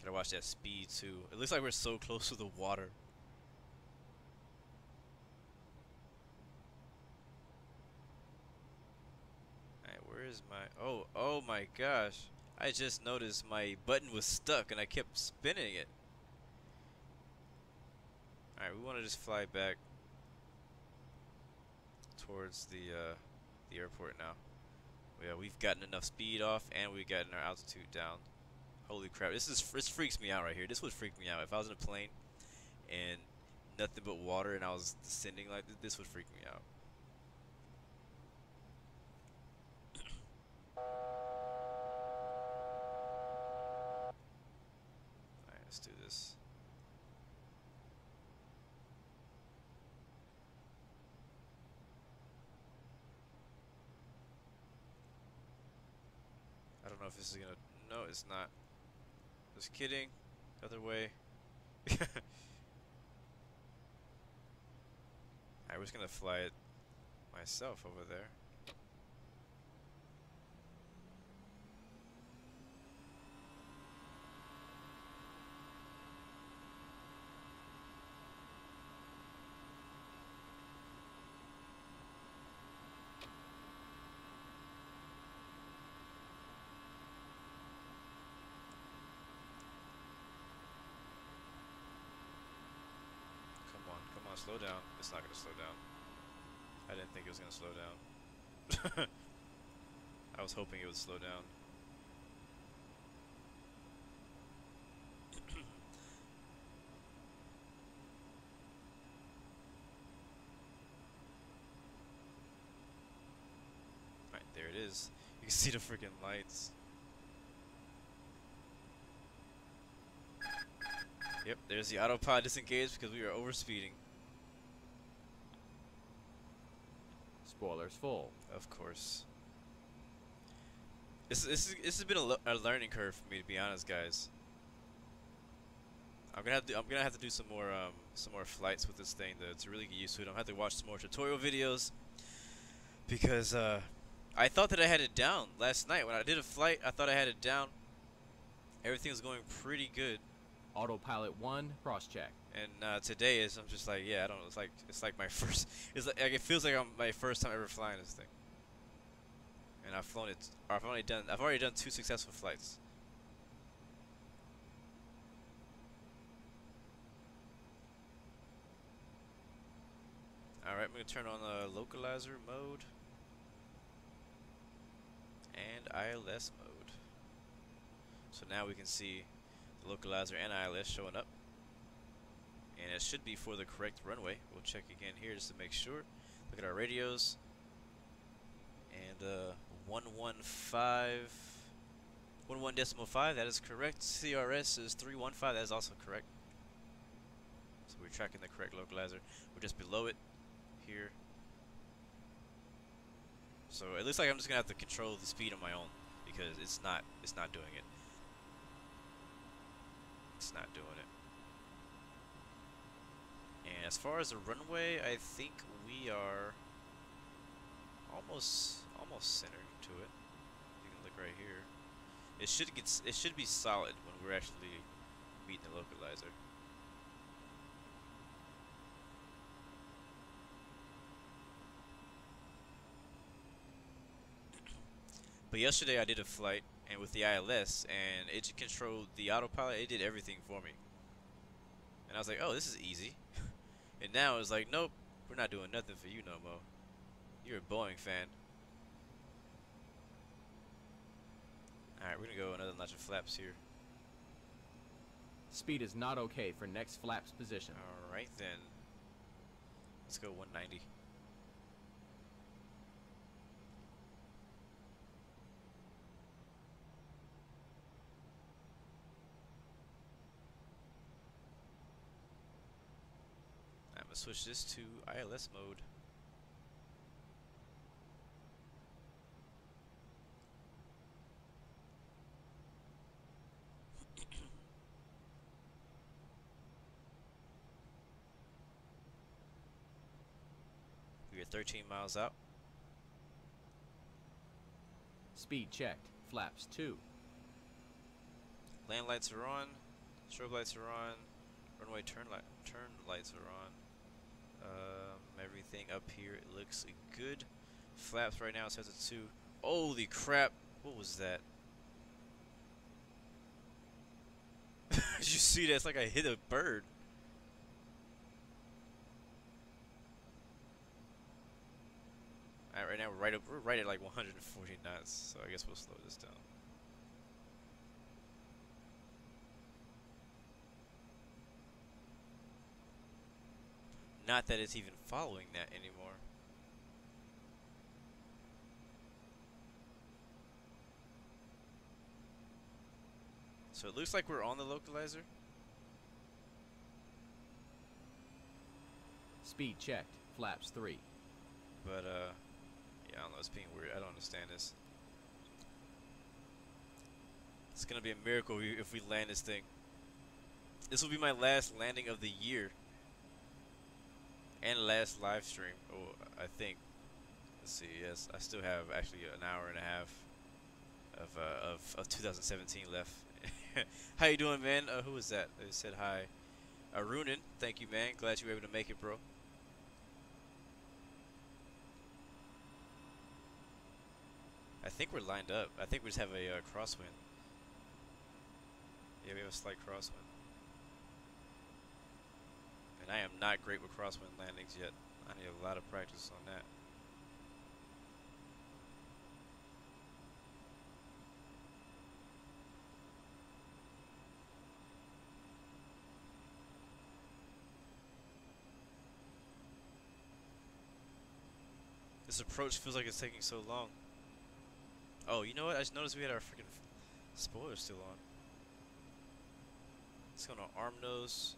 Gotta watch that speed too. It looks like we're so close to the water. Where is my... Oh my gosh. I just noticed my button was stuck and I kept spinning it. Alright, we want to just fly back towards the airport now. Yeah, we've gotten enough speed off and we've gotten our altitude down. Holy crap, this freaks me out right here. This would freak me out. If I was in a plane and nothing but water and I was descending like this would freak me out. Alright, let's do this. I don't know if this is gonna... No, it's not. Just kidding. Other way. Alright, we're just gonna fly it myself over there. slow down. It's not gonna slow down. I didn't think it was gonna slow down. I was hoping it would slow down. Alright, there it is. You can see the freaking lights. Yep, there's the autopilot disengaged because we were overspeeding. Spoilers full. Of course. This has been a learning curve for me, to be honest, guys. I'm gonna have to do some more flights with this thing to really get used to it. I'm gonna have to watch some more tutorial videos because I thought that I had it down last night when I did a flight. I thought I had it down. Everything was going pretty good. Autopilot 1, cross check. And today I'm just like, yeah, I don't know. It's like my first. It's like it feels like I'm my first time ever flying this thing. And I've flown it. Or I've already done 2 successful flights. All right, I'm gonna turn on the localizer mode and ILS mode. So now we can see the localizer and ILS showing up. And it should be for the correct runway. We'll check again here just to make sure. Look at our radios. And 11.5, that is correct. CRS is 315, that is also correct. So we're tracking the correct localizer. We're just below it here. So it looks like I'm just gonna have to control the speed on my own because it's not doing it. It's not doing it. And as far as the runway, I think we are almost centered to it. You can look right here. It should be solid when we're actually meeting the localizer. But yesterday I did a flight and with the ILS and it controlled the autopilot. It did everything for me. And I was like, oh, this is easy. And now it's like, nope, we're not doing nothing for you no more. You're a Boeing fan. Alright, we're gonna go another notch of flaps here. Speed is not okay for next flaps position. Alright then. Let's go 190. I'm gonna switch this to ILS mode. We are 13 miles out. Speed checked. Flaps 2. Land lights are on. Strobe lights are on. Runway turn lights are on. Everything up here it looks good. Flaps right now it says it's 2. Holy crap! What was that? Did you see that? It's like I hit a bird. Alright, right now we're right at like 140 knots, so I guess we'll slow this down. Not that it's even following that anymore. So it looks like we're on the localizer. Speed checked. Flaps 3. But yeah, I don't know, it's being weird. I don't understand this. It's gonna be a miracle if we land this thing. This will be my last landing of the year. And last live stream, oh, I think. Let's see, yes, I still have actually an hour and a half of 2017 left. How you doing, man? Who was that? They said hi. Arunin, thank you, man. Glad you were able to make it, bro. I think we're lined up. I think we just have a crosswind. Yeah, we have a slight crosswind. And I am not great with crosswind landings yet. I need a lot of practice on that. This approach feels like it's taking so long. Oh, you know what? I just noticed we had our freaking spoiler still on. Let's go on arm nose.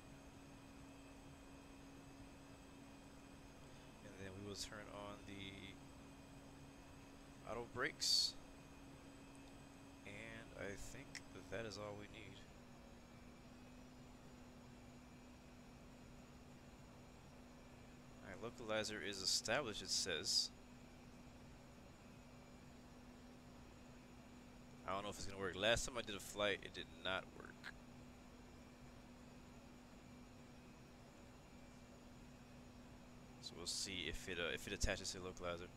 And then we will turn on the auto brakes. And I think that is all we need. Alright, localizer is established, it says. I don't know if it's gonna work. Last time I did a flight, it did not work. So we'll see if it attaches to the localizer.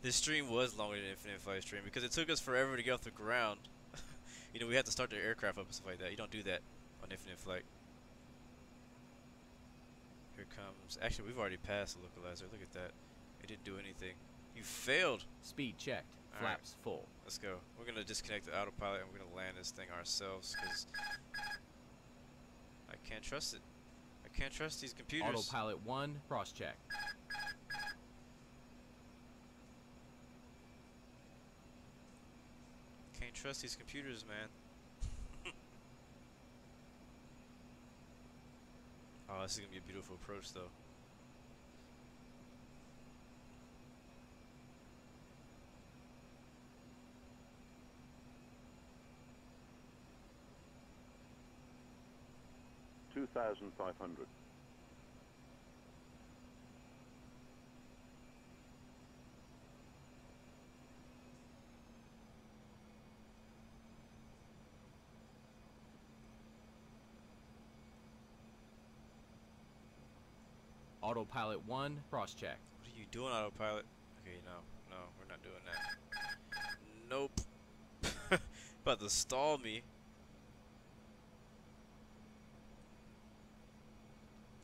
This stream was longer than Infinite Flight stream because it took us forever to get off the ground. You know, we had to start the aircraft up and stuff like that. You don't do that on Infinite Flight. Here comes. Actually, we've already passed the localizer. Look at that. It didn't do anything. You failed. Speed checked. Flaps full. Let's go. We're gonna disconnect the autopilot and we're gonna land this thing ourselves because I can't trust it. I can't trust these computers. Autopilot 1, cross check. Can't trust these computers, man. Oh, this is gonna be a beautiful approach, though. $2,500. Autopilot 1, cross check. What are you doing, autopilot? Okay, no, we're not doing that. Nope. About to stall me.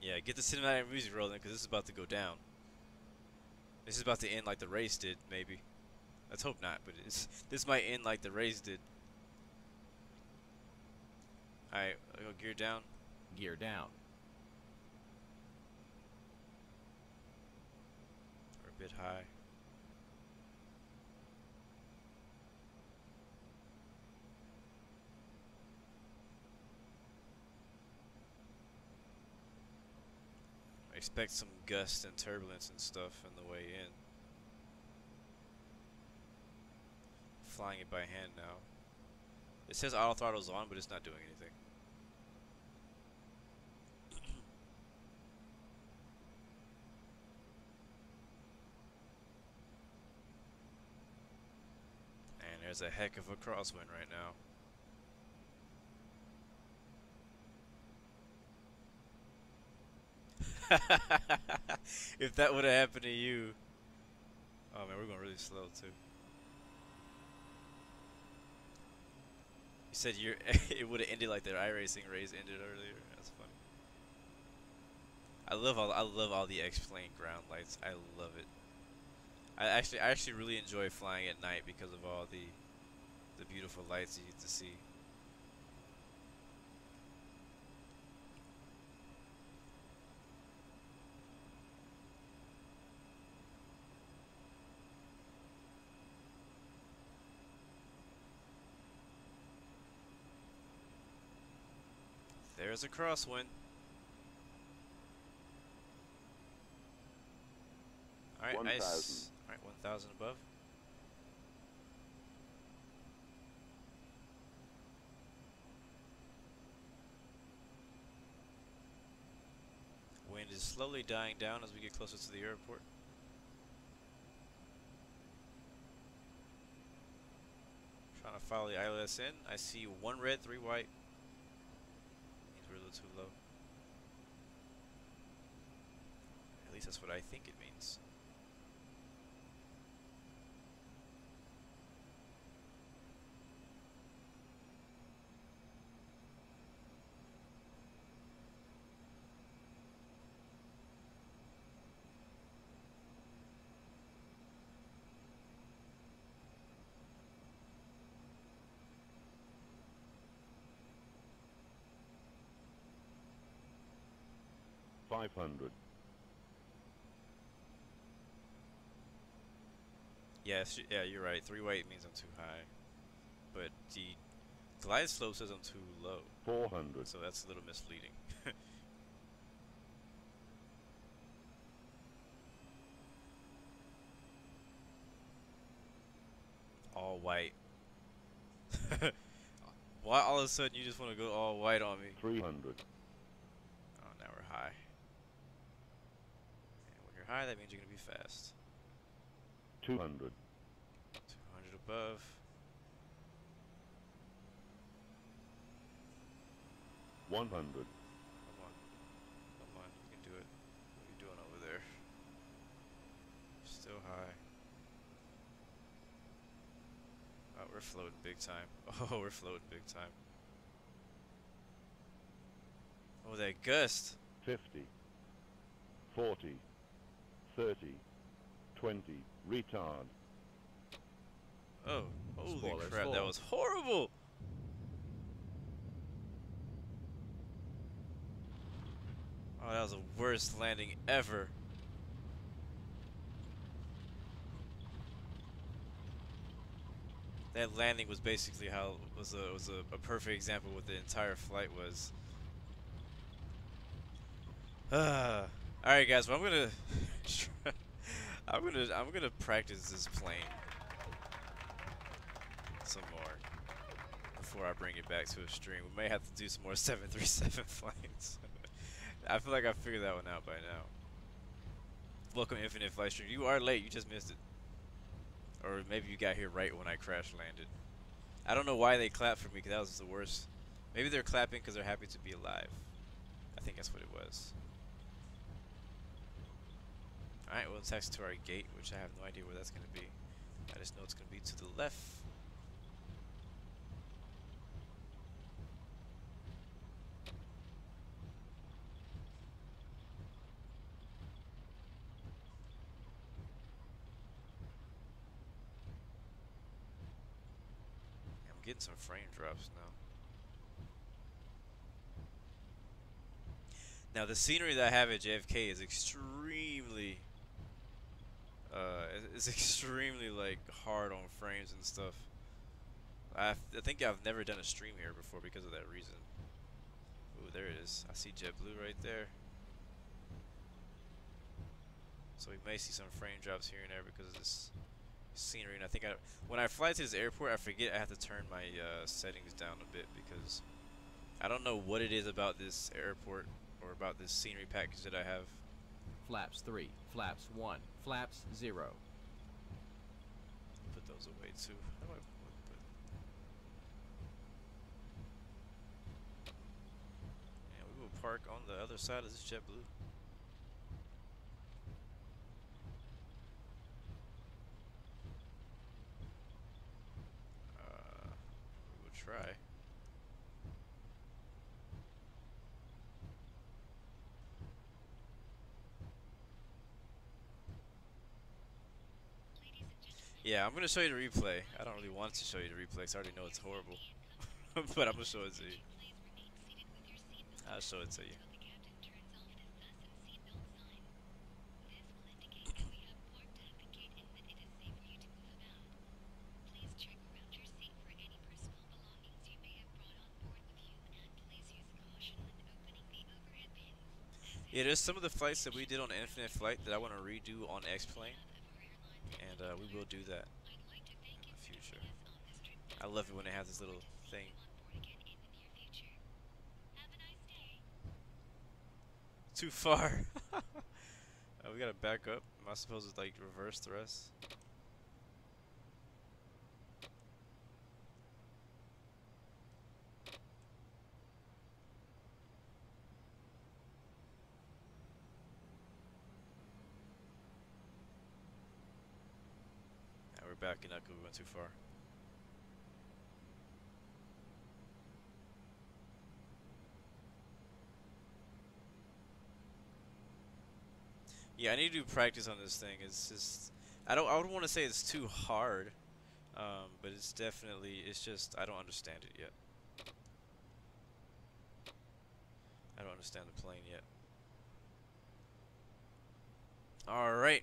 Yeah, get the cinematic music rolling because this is about to go down. This is about to end like the race did, maybe. Let's hope not, but this might end like the race did. Alright, I'll go gear down. Gear down. Or a bit high. I expect some gust and turbulence and stuff on the way in. Flying it by hand now. It says auto throttle's on, but it's not doing anything. And there's a heck of a crosswind right now. If that would have happened to you. Oh man, we're going really slow too. You said it would have ended like the iRacing race ended earlier. That's funny. I love all the X-plane ground lights. I love it. I actually really enjoy flying at night because of all the beautiful lights you get to see. There's a crosswind. Alright, nice. Alright, 1,000 above. Wind is slowly dying down as we get closer to the airport. Trying to follow the ILS in. I see 1 red, 3 white. We're a little too low. At least that's what I think it means. 500. Yes, yeah, you're right. 3 weight means I'm too high. But the glide slope says I'm too low. 400. So that's a little misleading. All white. Why all of a sudden you just want to go all white on me? 300. Oh, now we're high. And when you're high, that means you're going to be fast. 200. 200 above. 100. Come on. Come on, you can do it. What are you doing over there? Still high. Oh, we're floating big time. Oh, we're floating big time. Oh, that gust. 50. 40. 30. 20. Retard. Oh, holy Spoilers crap, that full. was horrible. Oh, that was the worst landing ever. That landing was basically how was a perfect example of what the entire flight was. All right, guys. Well, I'm gonna practice this plane some more before I bring it back to a stream. We may have to do some more 737 flights. I feel like I figured that one out by now. Welcome Infinite Flight Stream. You are late. You just missed it. Or maybe you got here right when I crash landed. I don't know why they clapped for me, because that was the worst. Maybe they're clapping because they're happy to be alive. I think that's what it was. Alright, well, it's taxi to our gate, which I have no idea where that's going to be. I just know it's going to be to the left. I'm getting some frame drops now. Now, the scenery that I have at JFK is extremely like hard on frames and stuff. I think I've never done a stream here before because of that reason. Ooh, there it is. I see JetBlue right there. So we may see some frame drops here and there because of this scenery. And I think when I fly to this airport, I forget I have to turn my settings down a bit because I don't know what it is about this airport or about this scenery package that I have. Flaps 3, flaps 1, flaps 0. Put those away too. How do I put? And we will park on the other side of this JetBlue. We will try. Yeah, I'm going to show you the replay. I don't really want to show you the replay because I already know it's horrible. But I'm going to show it to you. I'll show it to you. Yeah, there's some of the flights that we did on Infinite Flight that I want to redo on X-Plane. And we will do that in the future. I love it when they have this little thing. Too far. We gotta back up. Am I supposed to like reverse thrust? We're backing up because we went too far. Yeah, I need to do practice on this thing. It's just I would want to say it's too hard, but it's definitely just I don't understand it yet. I don't understand the plane yet. All right,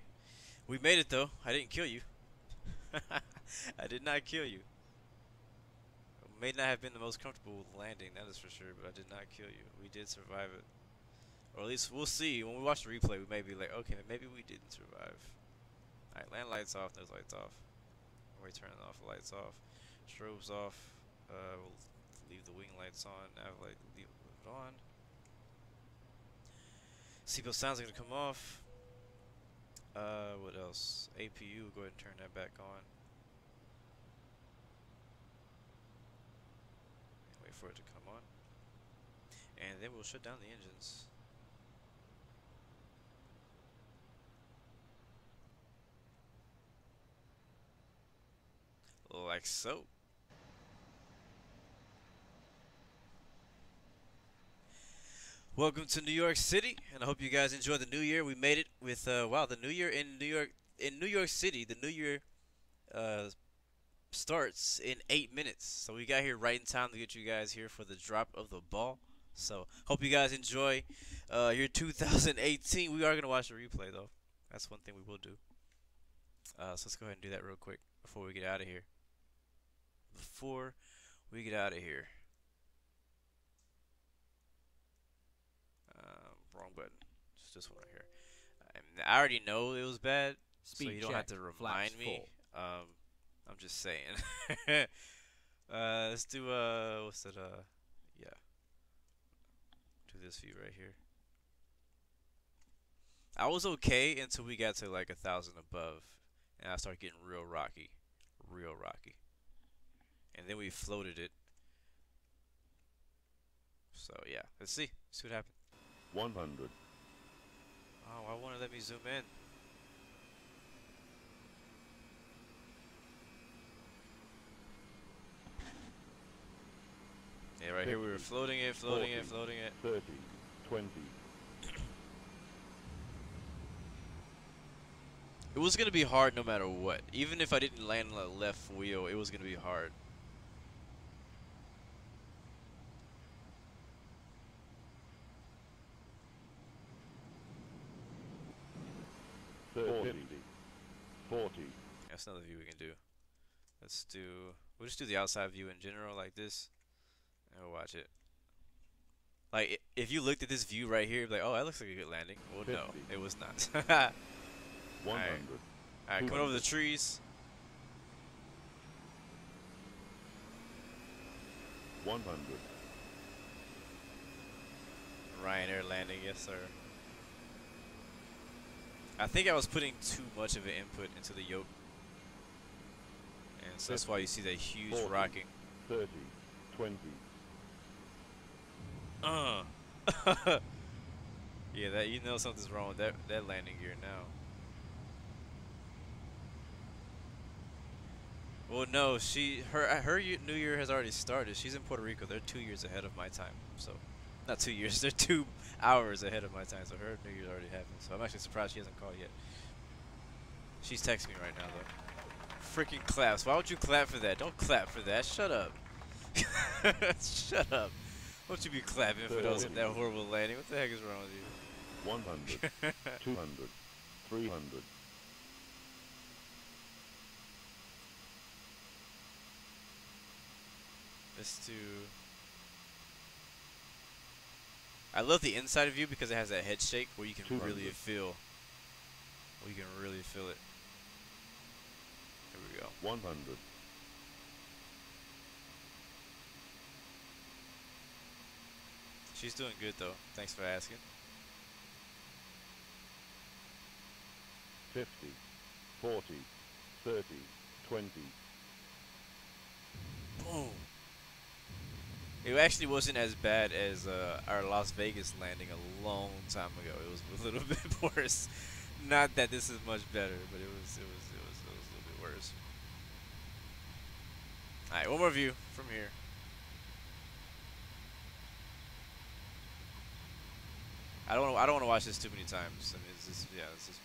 we made it though. I didn't kill you. I did not kill you. May not have been the most comfortable landing, that is for sure, but I did not kill you. We did survive it. Or at least we'll see. When we watch the replay, we may be like, okay, maybe we didn't survive. Alright, land lights off, nose lights off. We're turning off, lights off. Strobes off. We'll leave the wing lights on. Nav light, leave it on. Seatbelt sounds are gonna come off. What else? APU, go ahead and turn that back on. Wait for it to come on. And then we'll shut down the engines. Like so. Welcome to New York City, and I hope you guys enjoyed the new year. We made it with wow, the new year in New York City. The new year starts in 8 minutes, so we got here right in time to get you guys here for the drop of the ball. So hope you guys enjoy your 2018. We are gonna watch the replay though. That's one thing we will do. So let's go ahead and do that real quick before we get out of here. Wrong button. Just this one right here. I already know it was bad, so you don't have to remind me. I'm just saying. Let's do what's that? Yeah. Do this view right here. I was okay until we got to like 1,000 above, and I started getting real rocky. And then we floated it. So yeah, let's see what happens. 100. Oh, why won't it let me zoom in? Yeah, right 50, here we were floating it. 30, 20. It was gonna be hard no matter what. Even if I didn't land on the left wheel, it was gonna be hard. That's another view we can do. We'll just do the outside view in general like this, and we'll watch it. Like, if you looked at this view right here, you'd be like, oh, that looks like a good landing. Well, 50. No, it was not. 100. Alright, coming over the trees. 100. Ryanair landing, yes sir. I think I was putting too much of an input into the yoke, and so that's why you see that huge 40, rocking. 30, 20. Yeah, that you know something's wrong with that landing gear now. Well, no, her New Year has already started. She's in Puerto Rico. They're 2 years ahead of my time, so not 2 years. They're 2 hours ahead of my time. So her New Year's already happened. So I'm actually surprised she hasn't called yet. She's texting me right now though. Freaking claps! Why would you clap for that? Don't clap for that. Shut up. Shut up. Don't you be clapping for those that horrible landing? What the heck is wrong with you? 100, 200, 300. Let's do. I love the inside view because it has that head shake where you can 200. really feel. You can really feel it. Here we go. 100. She's doing good though. Thanks for asking. 50, 40, 30, 20. Boom. It actually wasn't as bad as our Las Vegas landing a long time ago. It was a little bit worse. Not that this is much better, but it was a little bit worse. All right, one more view from here. I don't want to watch this too many times. I mean, it's just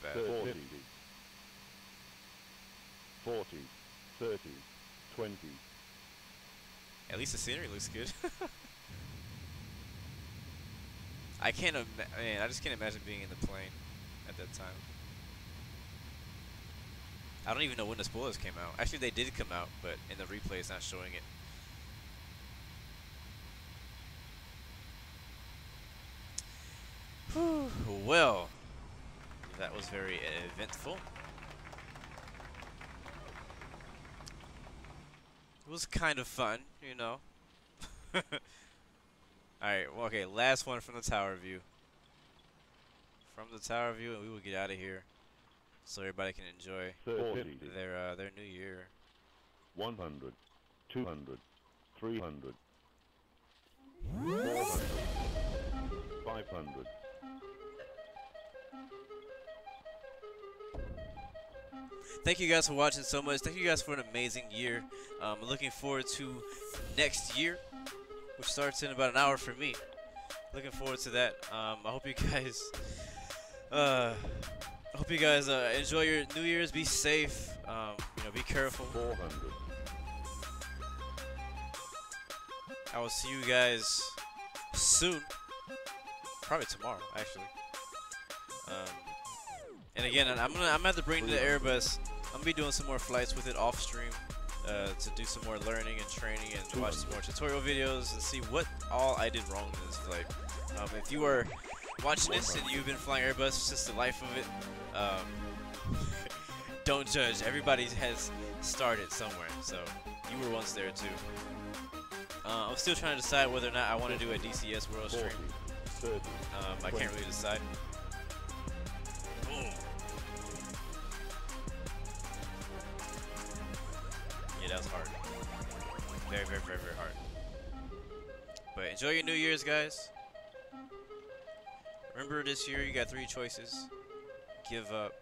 bad. 50, 40, 30, 20. At least the scenery looks good. I just can't imagine being in the plane at that time. I don't even know when the spoilers came out. Actually, they did come out, but in the replay it's not showing it. Whew, well, that was very eventful. It was kind of fun, you know. Alright, well, okay, last one from the tower view. From the tower view, and we will get out of here so everybody can enjoy 30, their new year. 100, 200, 300, 400, 500. Thank you guys for watching so much. Thank you guys for an amazing year. I'm looking forward to next year, which starts in about an hour for me. Looking forward to that. I hope you guys enjoy your New Year's. Be safe. You know, be careful. 400. I will see you guys soon. Probably tomorrow, actually. And again, I'm gonna have to bring the Airbus. I'm gonna be doing some more flights with it off stream to do some more learning and training and watch some more tutorial videos and see what all I did wrong in this flight. If you are watching this and you've been flying Airbus since the life of it, don't judge. Everybody has started somewhere, so you were once there too. I'm still trying to decide whether or not I want to do a DCS World stream. 30, I can't really decide. Boom. Yeah, that was hard. Very, very, very, very hard. But enjoy your New Year's, guys. Remember, this year you got 3 choices: give up,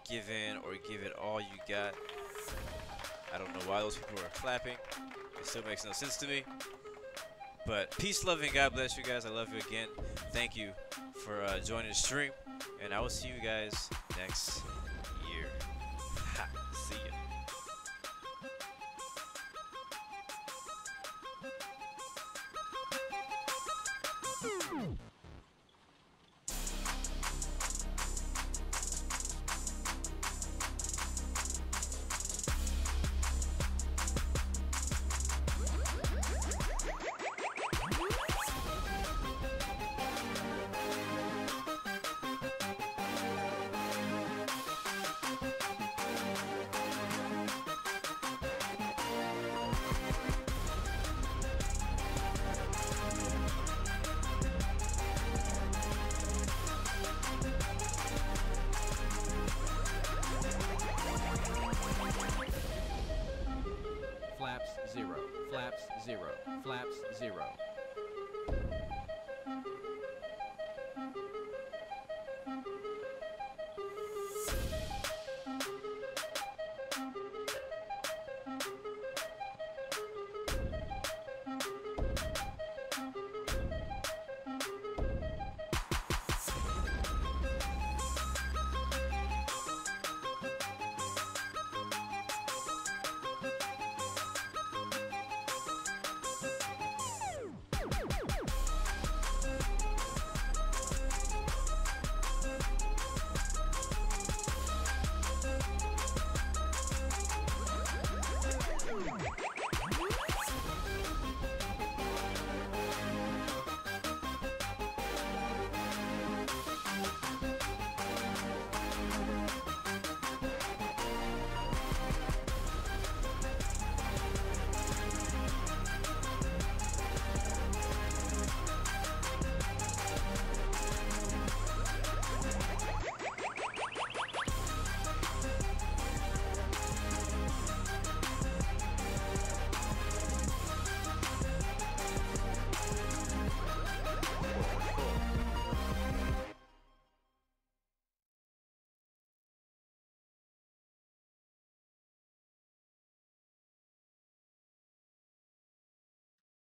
give in, or give it all you got. I don't know why those people are clapping. It still makes no sense to me. But peace, love, and God bless you guys. I love you again. Thank you for joining the stream. And I will see you guys next year. Ha, see ya. Flaps 0, flaps 0, flaps 0.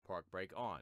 Park brake on.